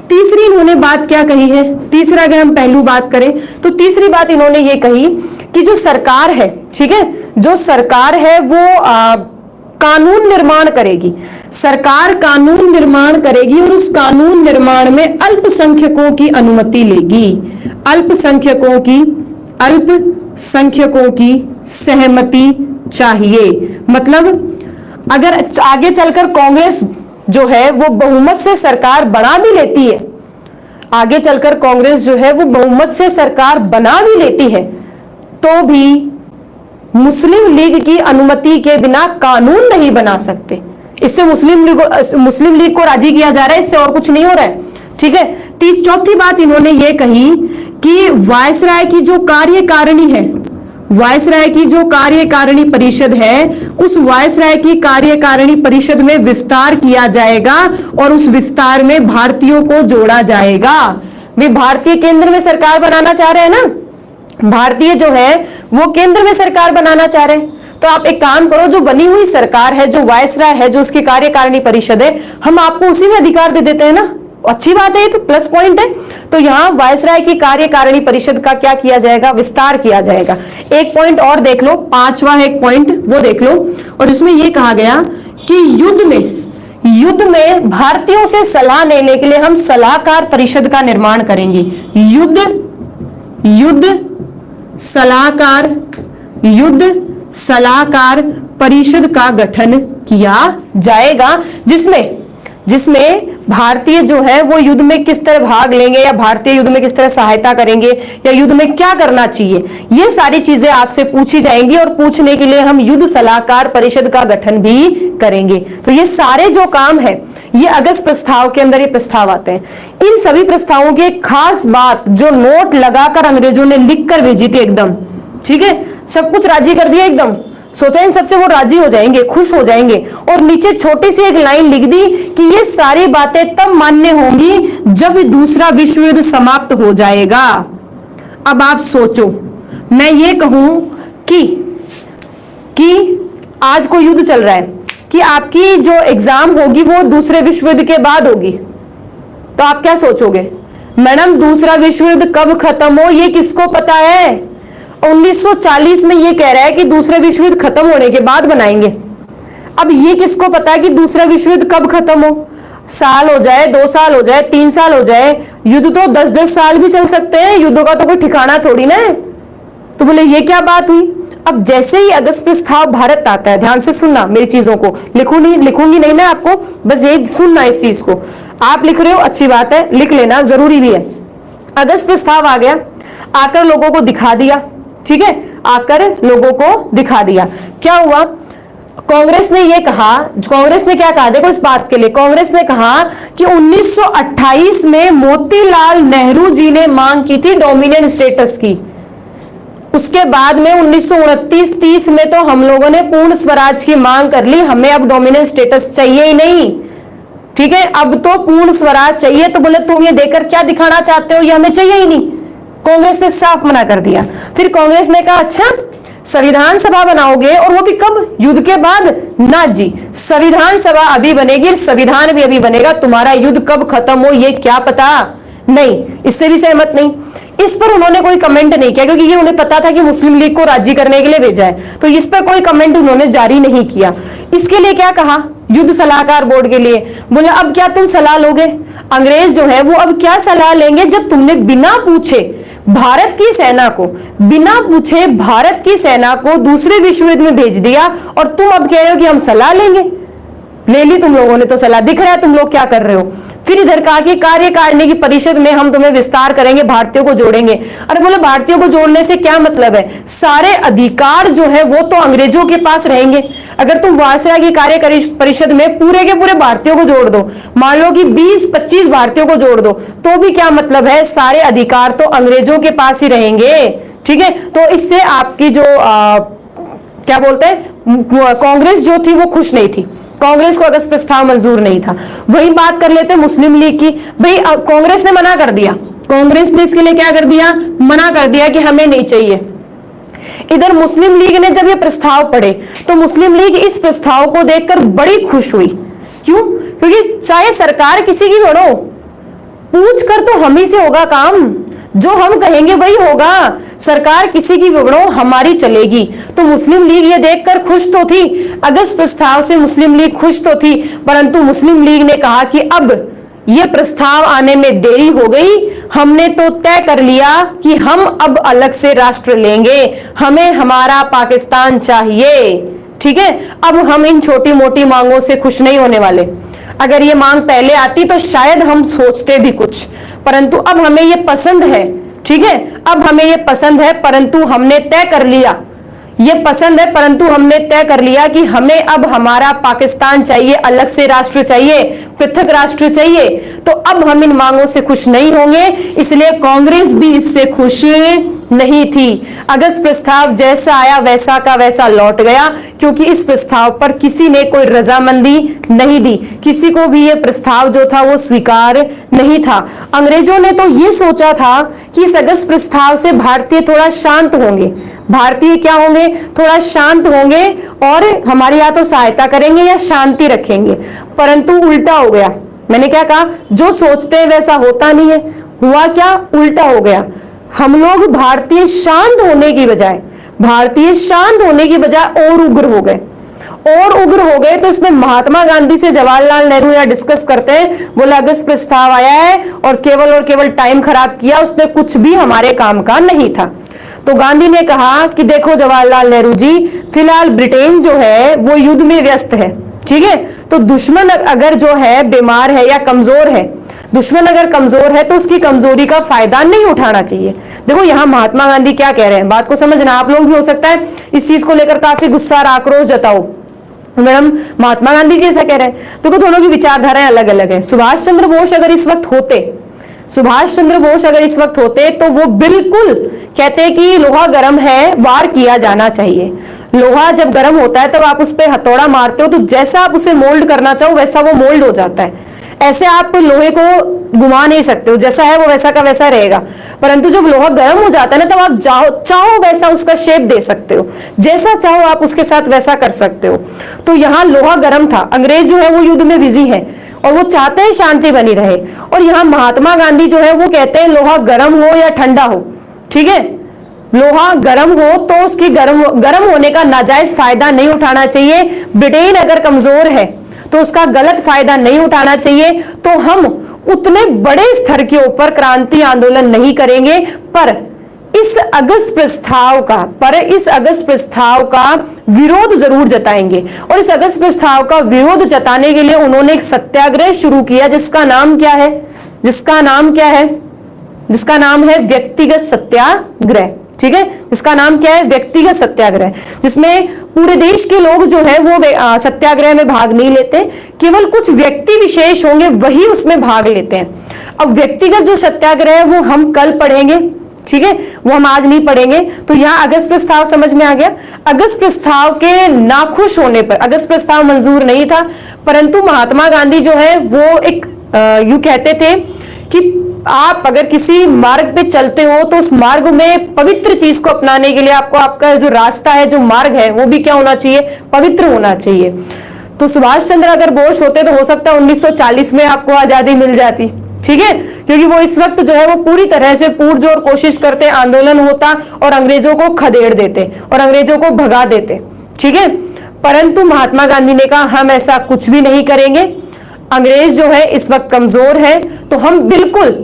तीसरी इन्होंने बात क्या कही है? तीसरा अगर हम पहलू बात करें तो तीसरी बात इन्होंने ये कही कि जो सरकार है, ठीक है, जो सरकार है वो कानून निर्माण करेगी, सरकार कानून निर्माण करेगी और उस कानून निर्माण में अल्पसंख्यकों की अनुमति लेगी, अल्पसंख्यकों की सहमति चाहिए। मतलब अगर आगे चलकर कांग्रेस जो है वो बहुमत से सरकार बना भी लेती है, आगे चलकर कांग्रेस जो है वो बहुमत से सरकार बना भी लेती है, तो भी मुस्लिम लीग की अनुमति के बिना कानून नहीं बना सकते। इससे मुस्लिम लीग को राजी किया जा रहा है, इससे और कुछ नहीं हो रहा है, ठीक है। चौथी बात इन्होंने ये कही कि वायसराय की जो कार्यकारिणी है, वायसराय की जो कार्यकारिणी परिषद है, उस वायसराय की कार्यकारिणी परिषद में विस्तार किया जाएगा और उस विस्तार में भारतीयों को जोड़ा जाएगा। वे भारतीय केंद्र में सरकार बनाना चाह रहे हैं ना, भारतीय जो है वो केंद्र में सरकार बनाना चाह रहे हैं। तो आप एक काम करो, जो बनी हुई सरकार है, जो वायसराय है, जो उसकी कार्यकारिणी परिषद है, हम आपको उसी में अधिकार दे देते हैं ना, अच्छी बात है, ये तो प्लस पॉइंट है। तो यहाँ वायसराय की कार्यकारिणी परिषद का क्या किया जाएगा, विस्तार किया जाएगा। एक पॉइंट और देख लो, पांचवा एक पॉइंट वो देख लो, और इसमें यह कहा गया कि युद्ध में भारतीयों से सलाह लेने के लिए हम सलाहकार परिषद का निर्माण करेंगे। युद्ध सलाहकार परिषद का गठन किया जाएगा, जिसमें भारतीय जो है वो युद्ध में किस तरह भाग लेंगे, या भारतीय युद्ध में किस तरह सहायता करेंगे, या युद्ध में क्या करना चाहिए, ये सारी चीजें आपसे पूछी जाएंगी। और पूछने के लिए हम युद्ध सलाहकार परिषद का गठन भी करेंगे। तो ये सारे जो काम है, ये अगस्त प्रस्ताव के अंदर ये प्रस्ताव आते हैं। इन सभी प्रस्तावों की एक खास बात जो नोट लगाकर अंग्रेजों ने लिख कर भेजी थी एकदम, ठीक है, सब कुछ राजी कर दिया एकदम, सोचा इन सबसे वो राजी हो जाएंगे, खुश हो जाएंगे, और नीचे छोटी सी एक लाइन लिख दी कि ये सारी बातें तब मान्य होंगी जब दूसरा विश्व युद्ध समाप्त हो जाएगा। अब आप सोचो, मैं ये कहूं कि आज कोई युद्ध चल रहा है, कि आपकी जो एग्जाम होगी वो दूसरे विश्व युद्ध के बाद होगी, तो आप क्या सोचोगे, मैडम दूसरा विश्व युद्ध कब खत्म हो ये किसको पता है। 1940 में ये कह रहा है कि दूसरा विश्व युद्ध खत्म होने के बाद बनाएंगे। अब ये किसको पता है कि दूसरा विश्व युद्ध कब खत्म हो, साल हो जाए, 2 साल हो जाए, 3 साल हो जाए, युद्ध तो 10-10 साल भी चल सकते हैं, युद्धों का तो कोई ठिकाना थोड़ी ना है। तो बोले ये क्या बात हुई। अब जैसे ही अगस्त प्रस्ताव भारत आता है, ध्यान से सुनना मेरी चीजों को, लिखूंगी नहीं मैं आपको, बस यही सुनना इस चीज को। आप लिख रहे हो अच्छी बात है, लिख लेना जरूरी भी है। अगस्त प्रस्ताव आ गया, आकर लोगों को दिखा दिया, ठीक है, आकर लोगों को दिखा दिया। क्या हुआ, कांग्रेस ने ये कहा, कांग्रेस ने क्या कहा, देखो इस बात के लिए कांग्रेस ने कहा कि 1928 में मोतीलाल नेहरू जी ने मांग की थी डोमिनियन स्टेटस की। उसके बाद में 1929-30 में तो हम लोगों ने पूर्ण स्वराज की मांग कर ली, हमें अब डोमिनियन स्टेटस चाहिए ही नहीं, ठीक है, अब तो पूर्ण स्वराज चाहिए। तो बोले तुम ये देकर क्या दिखाना चाहते हो, ये हमें चाहिए ही नहीं। कांग्रेस ने साफ मना कर दिया। फिर कांग्रेस ने कहा अच्छा संविधान सभा बनाओगे, और वो भी कब, युद्ध के बाद, ना जी, संविधान सभा अभी बनेगी, संविधान भी अभी बनेगा, तुम्हारा युद्ध कब खत्म हो ये क्या पता नहीं। इससे भी सहमत नहीं। इस पर उन्होंने कोई कमेंट नहीं किया, क्योंकि ये उन्हें पता था कि मुस्लिम लीग को राजी करने के लिए भेजा है, तो इस पर कोई कमेंट उन्होंने जारी नहीं किया। इसके लिए क्या कहा, युद्ध सलाहकार बोर्ड के लिए बोले अब क्या तुम सलाह लोगे, अंग्रेज जो है वो अब क्या सलाह लेंगे, जब तुमने बिना पूछे भारत की सेना को, बिना पूछे भारत की सेना को दूसरे विश्व युद्ध में भेज दिया, और तुम अब कह रहे हो कि हम सलाह लेंगे। ले ली तुम लोगों ने तो सलाह, दिख रहा है तुम लोग क्या कर रहे हो। फिर इधर कहा कि कार्यकारिणी की परिषद में हम तुम्हें विस्तार करेंगे, भारतीयों को जोड़ेंगे। अरे बोले भारतीयों को जोड़ने से क्या मतलब है, सारे अधिकार जो है वो तो अंग्रेजों के पास रहेंगे। अगर तुम वायसराय की कार्य परिषद में पूरे के पूरे भारतीयों को जोड़ दो, मान लो कि 20-25 भारतीयों को जोड़ दो, तो भी क्या मतलब है, सारे अधिकार तो अंग्रेजों के पास ही रहेंगे, ठीक है। तो इससे आपकी जो क्या बोलते हैं, कांग्रेस जो थी वो खुश नहीं थी, कांग्रेस को अगस्त प्रस्ताव मंजूर नहीं था। वही बात कर लेते मुस्लिम लीग की, भाई कांग्रेस ने मना कर दिया, कांग्रेस ने इसके लिए क्या कर दिया, मना कर दिया कि हमें नहीं चाहिए। इधर मुस्लिम लीग ने जब ये प्रस्ताव पढ़े तो मुस्लिम लीग इस प्रस्ताव को देखकर बड़ी खुश हुई। क्यों, क्योंकि चाहे सरकार किसी की बनो, पूछ कर तो हम ही से होगा काम। जो हम कहेंगे वही होगा, सरकार किसी की भी बनो हमारी चलेगी। तो मुस्लिम लीग ये देखकर खुश तो थी, अगस्त प्रस्ताव से मुस्लिम लीग खुश तो थी, परंतु मुस्लिम लीग ने कहा कि अब ये प्रस्ताव आने में देरी हो गई, हमने तो तय कर लिया कि हम अब अलग से राष्ट्र लेंगे, हमें हमारा पाकिस्तान चाहिए। ठीक है, अब हम इन छोटी मोटी मांगों से खुश नहीं होने वाले। अगर ये मांग पहले आती तो शायद हम सोचते भी कुछ, परंतु अब हमें ये पसंद है। ठीक है, अब हमें ये पसंद है, परंतु हमने तय कर लिया, ये पसंद है परंतु हमने तय कर लिया कि हमें अब हमारा पाकिस्तान चाहिए, अलग से राष्ट्र चाहिए, पृथक राष्ट्र चाहिए। तो अब हम इन मांगों से खुश नहीं होंगे, इसलिए कांग्रेस भी इससे खुश नहीं थी। अगस्त प्रस्ताव जैसा आया वैसा का वैसा लौट गया, क्योंकि इस प्रस्ताव पर किसी ने कोई रजामंदी नहीं दी, किसी को भी ये प्रस्ताव जो था वो स्वीकार नहीं था। अंग्रेजों ने तो ये सोचा था कि इस अगस्त प्रस्ताव से भारतीय थोड़ा शांत होंगे, भारतीय क्या होंगे, थोड़ा शांत होंगे और हमारी या तो सहायता करेंगे या शांति रखेंगे, परंतु उल्टा हो गया। मैंने क्या कहा, जो सोचते हैं वैसा होता नहीं है, हुआ क्या, उल्टा हो गया। हम लोग भारतीय शांत होने की बजाय, भारतीय शांत होने की बजाय और उग्र हो गए, और उग्र हो गए। तो इसमें महात्मा गांधी से जवाहरलाल नेहरू या डिस्कस करते हैं, बोला अगस्त प्रस्ताव आया है और केवल टाइम खराब किया, उसने कुछ भी हमारे काम का नहीं था। तो गांधी ने कहा कि देखो जवाहरलाल नेहरू जी, फिलहाल ब्रिटेन जो है वो युद्ध में व्यस्त है, ठीक है, तो दुश्मन अगर जो है बीमार है या कमजोर है, दुश्मन अगर कमजोर है तो उसकी कमजोरी का फायदा नहीं उठाना चाहिए। देखो यहाँ महात्मा गांधी क्या कह रहे हैं, बात को समझना। आप लोग भी हो सकता है इस चीज को लेकर काफी गुस्सा और आक्रोश जताओ, मैडम महात्मा गांधी जी ऐसा कह रहे हैं। तो दोनों की विचारधाराएं अलग अलग है। सुभाष चंद्र बोस अगर इस वक्त होते, सुभाष चंद्र बोस अगर इस वक्त होते तो वो बिल्कुल कहते कि लोहा गर्म है, वार किया जाना चाहिए। लोहा जब गर्म होता है तब आप उस पर हथौड़ा मारते हो तो जैसा आप उसे मोल्ड करना चाहो वैसा वो मोल्ड हो जाता है। ऐसे आप लोहे को घुमा नहीं सकते हो, जैसा है वो वैसा का वैसा रहेगा। परंतु जब लोहा गर्म हो जाता है ना, तब आप चाहो वैसा उसका शेप दे सकते हो, जैसा चाहो आप उसके साथ वैसा कर सकते हो। तो यहाँ लोहा गर्म था, अंग्रेज जो है वो युद्ध में बिजी है और वो चाहते हैं शांति बनी रहे। और यहाँ महात्मा गांधी जो है वो कहते हैं लोहा गर्म हो या ठंडा हो, ठीक है, लोहा गर्म हो तो उसकी गर्म होने का नाजायज फायदा नहीं उठाना चाहिए। ब्रिटेन अगर कमजोर है तो उसका गलत फायदा नहीं उठाना चाहिए। तो हम उतने बड़े स्तर के ऊपर क्रांति आंदोलन नहीं करेंगे, पर इस अगस्त प्रस्ताव का विरोध जरूर जताएंगे। और इस अगस्त प्रस्ताव का विरोध जताने के लिए उन्होंने एक सत्याग्रह शुरू किया, जिसका नाम क्या है, जिसका नाम है व्यक्तिगत सत्याग्रह। ठीक है, इसका नाम क्या है, व्यक्तिगत सत्याग्रह, जिसमें पूरे देश के लोग जो है वो सत्याग्रह में भाग नहीं लेते, केवल कुछ व्यक्ति विशेष होंगे वही उसमें भाग लेते हैं। अब व्यक्तिगत जो सत्याग्रह है वो हम कल पढ़ेंगे, ठीक है, वो हम आज नहीं पढ़ेंगे। तो यहाँ अगस्त प्रस्ताव समझ में आ गया। अगस्त प्रस्ताव के नाखुश होने पर, अगस्त प्रस्ताव मंजूर नहीं था, परंतु महात्मा गांधी जो है वो एक यूं कहते थे कि आप अगर किसी मार्ग पे चलते हो तो उस मार्ग में पवित्र चीज को अपनाने के लिए आपको आपका जो रास्ता है, जो मार्ग है, वो भी क्या होना चाहिए, पवित्र होना चाहिए। तो सुभाष चंद्र अगर बोस होते तो हो सकता है 1940 में आपको आजादी मिल जाती, ठीक है, क्योंकि वो इस वक्त जो है वो पूरी तरह से पुरजोर कोशिश करते, आंदोलन होता और अंग्रेजों को खदेड़ देते और अंग्रेजों को भगा देते, ठीक है। परंतु महात्मा गांधी ने कहा हम ऐसा कुछ भी नहीं करेंगे, अंग्रेज जो है इस वक्त कमजोर है, तो हम बिल्कुल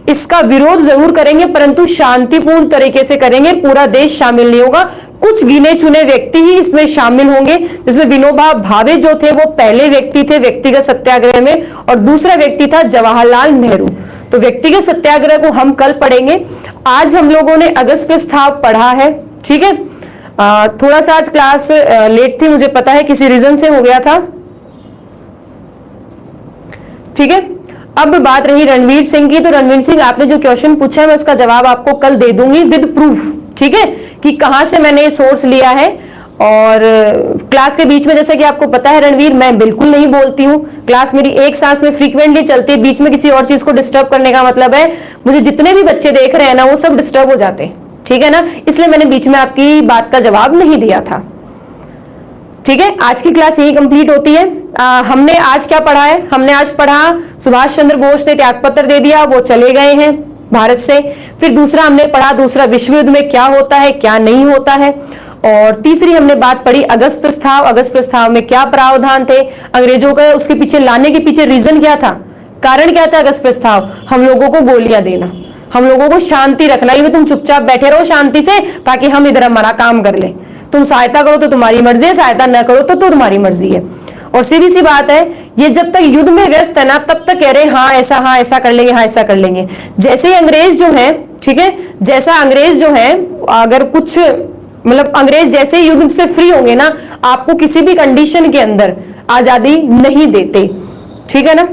इसका विरोध जरूर करेंगे, परंतु शांतिपूर्ण तरीके से करेंगे, पूरा देश शामिल नहीं होगा, कुछ गिने चुने व्यक्ति ही इसमें शामिल होंगे, जिसमें विनोबा भावे जो थे वो पहले व्यक्ति थे व्यक्तिगत सत्याग्रह में, और दूसरा व्यक्ति था जवाहरलाल नेहरू। तो व्यक्तिगत सत्याग्रह को हम कल पढ़ेंगे। आज हम लोगों ने अगस्त प्रस्ताव पढ़ा है, ठीक है। थोड़ा सा आज क्लास लेट थी, मुझे पता है किसी रीजन से हो गया था, ठीक है। अब बात रही रणवीर सिंह की, तो रणवीर सिंह आपने जो क्वेश्चन पूछा है मैं उसका जवाब आपको कल दे दूंगी विद प्रूफ, ठीक है, कि कहां से मैंने ये सोर्स लिया है। और क्लास के बीच में जैसे कि आपको पता है रणवीर, मैं बिल्कुल नहीं बोलती हूँ, क्लास मेरी एक सांस में फ्रीक्वेंटली चलती है, बीच में किसी और चीज को डिस्टर्ब करने का मतलब है मुझे जितने भी बच्चे देख रहे हैं ना वो सब डिस्टर्ब हो जाते हैं, ठीक है ना, इसलिए मैंने बीच में आपकी बात का जवाब नहीं दिया था, ठीक है। आज की क्लास यही कंप्लीट होती है। हमने आज क्या पढ़ा है, हमने आज पढ़ा सुभाष चंद्र बोस ने त्याग पत्र दे दिया, वो चले गए हैं, भारत से। फिर दूसरा हमने पढ़ा दूसरा विश्व युद्ध में क्या होता है क्या नहीं होता है। और तीसरी हमने बात पढ़ी अगस्त प्रस्ताव। अगस्त प्रस्ताव में क्या प्रावधान थे अंग्रेजों का, उसके पीछे लाने के पीछे रीजन क्या था, कारण क्या था अगस्त प्रस्ताव, हम लोगों को गोलियां देना, हम लोगों को शांति रखना, ये तुम चुपचाप बैठे रहो शांति से ताकि हम इधर हमारा काम कर ले, तुम सहायता करो तो तुम्हारी मर्जी है, सहायता न करो तो तुम्हारी मर्जी है। और सीधी सी बात है ये जब तक युद्ध में व्यस्त है ना तब तक कह रहे हैं हाँ ऐसा कर लेंगे, हाँ ऐसा कर लेंगे। जैसे ही अंग्रेज जो है, ठीक है, जैसा अंग्रेज जो है अगर कुछ मतलब अंग्रेज जैसे ही युद्ध से फ्री होंगे ना आपको किसी भी कंडीशन के अंदर आजादी नहीं देते, ठीक है ना।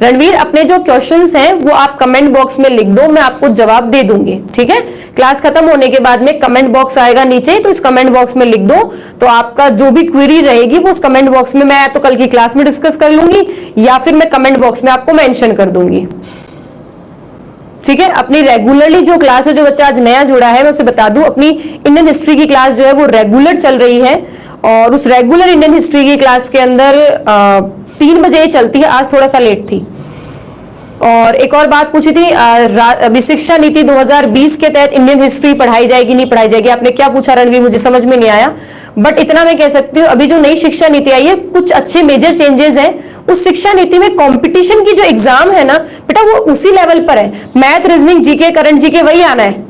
रणवीर अपने जो क्वेश्चंस हैं वो आप कमेंट बॉक्स में लिख दो, मैं आपको जवाब दे दूंगी, ठीक है। क्लास खत्म होने के बाद में कमेंट बॉक्स आएगा नीचे, तो इस कमेंट बॉक्स में लिख दो, तो आपका जो भी क्वेरी रहेगी वो उस कमेंट बॉक्स में मैं तो कल की क्लास में डिस्कस कर लूंगी या फिर मैं कमेंट बॉक्स में आपको मेंशन कर दूंगी, ठीक है। अपनी रेगुलरली जो क्लास है, जो बच्चा आज नया जुड़ा है मैं उसे बता दूं, अपनी इंडियन हिस्ट्री की क्लास जो है वो रेगुलर चल रही है और उस रेगुलर इंडियन हिस्ट्री की क्लास के अंदर 3 बजे चलती है, आज थोड़ा सा लेट थी। और एक और बात पूछी थी अभी शिक्षा नीति 2020 के तहत इंडियन हिस्ट्री पढ़ाई जाएगी नहीं पढ़ाई जाएगी, आपने क्या पूछा रणवीर मुझे समझ में नहीं आया, बट इतना मैं कह सकती हूँ अभी जो नई शिक्षा नीति आई है कुछ अच्छे मेजर चेंजेस हैं उस शिक्षा नीति में। कंपटीशन की जो एग्जाम है ना बेटा वो उसी लेवल पर है, math reasoning GK current GK वही आना है,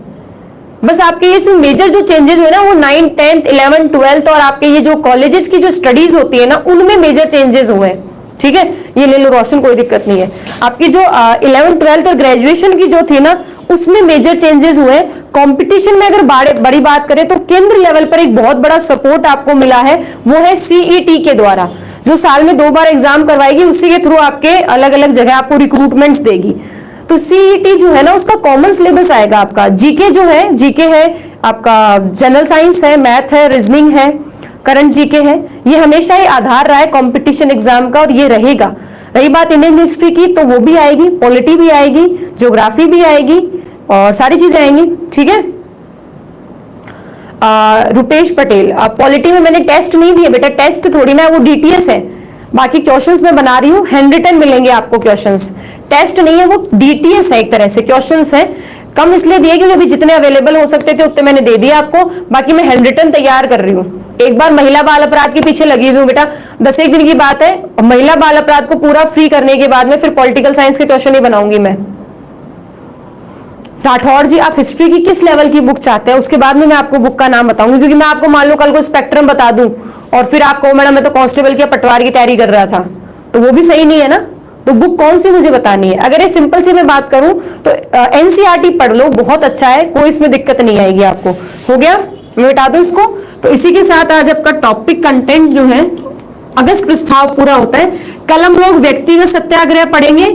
बस आपके ये मेजर जो चेंजेस हुए ना वो 9th 10th 11th 12th और आपके ये जो कॉलेजेस की जो स्टडीज होती है ना उनमें मेजर चेंजेस हुए हैं, ठीक है। ये ले लो रोशन, कोई दिक्कत नहीं है। आपकी जो 11th 12th और ग्रेजुएशन की जो थी ना उसमें मेजर चेंजेस हुए। कंपटीशन में अगर बड़ी बात करें तो केंद्र लेवल पर एक बहुत बड़ा सपोर्ट आपको मिला है, वो है सीईटी के द्वारा, जो साल में 2 बार एग्जाम करवाएगी, उसी के थ्रू आपके अलग अलग जगह आपको रिक्रूटमेंट्स देगी। तो सीईटी जो है ना उसका कॉमन सिलेबस आएगा आपका, जीके जो है जीके है आपका, जनरल साइंस है, मैथ है, रीजनिंग है, करंट जीके है, ये हमेशा ही आधार रहा है कंपटीशन एग्जाम का और ये रहेगा। रही बात इंडियन हिस्ट्री की तो वो भी आएगी, पॉलिटी भी आएगी, ज्योग्राफी भी आएगी और सारी चीजें आएंगी, ठीक है। रुपेश पटेल, पॉलिटी में मैंने टेस्ट नहीं दिए बेटा, टेस्ट थोड़ी ना वो डीटीएस है, बाकी क्वेश्चंस मैं बना रही हूँ, हैंड रिटन मिलेंगे आपको क्वेश्चंस, टेस्ट नहीं है वो डीटीएस है, एक तरह से क्वेश्चंस है। कम इसलिए दिए क्योंकि अभी जितने अवेलेबल हो सकते थे उतने मैंने दे दिया आपको, बाकी मैं हैंड रिटन तैयार कर रही हूँ। एक बार महिला बाल अपराध के पीछे लगी हुई हूँ बेटा, 10 दिन की बात है, महिला बाल अपराध को पूरा फ्री करने के बाद में फिर पॉलिटिकल साइंस के क्वेश्चन ही बनाऊंगी मैं। राठौर जी आप हिस्ट्री की किस लेवल की बुक चाहते हैं, उसके बाद में मैं आपको बुक का नाम बताऊंगी, क्योंकि मैं आपको मान लो कल को स्पेक्ट्रम बता दूं और फिर आपको मैडम मैं तो कांस्टेबल की पटवार की तैयारी कर रहा था, तो वो भी सही नहीं है ना। तो बुक कौन सी मुझे बतानी है, अगर ये सिंपल सी मैं बात करूं तो एनसीईआरटी पढ़ लो, बहुत अच्छा है, कोई इसमें दिक्कत नहीं आएगी आपको। हो गया, मैं बता दूं इसको। तो इसी के साथ आज आपका टॉपिक कंटेंट जो है अगस्त प्रस्ताव पूरा होता है। कल हम लोग व्यक्तिगत सत्याग्रह पढ़ेंगे।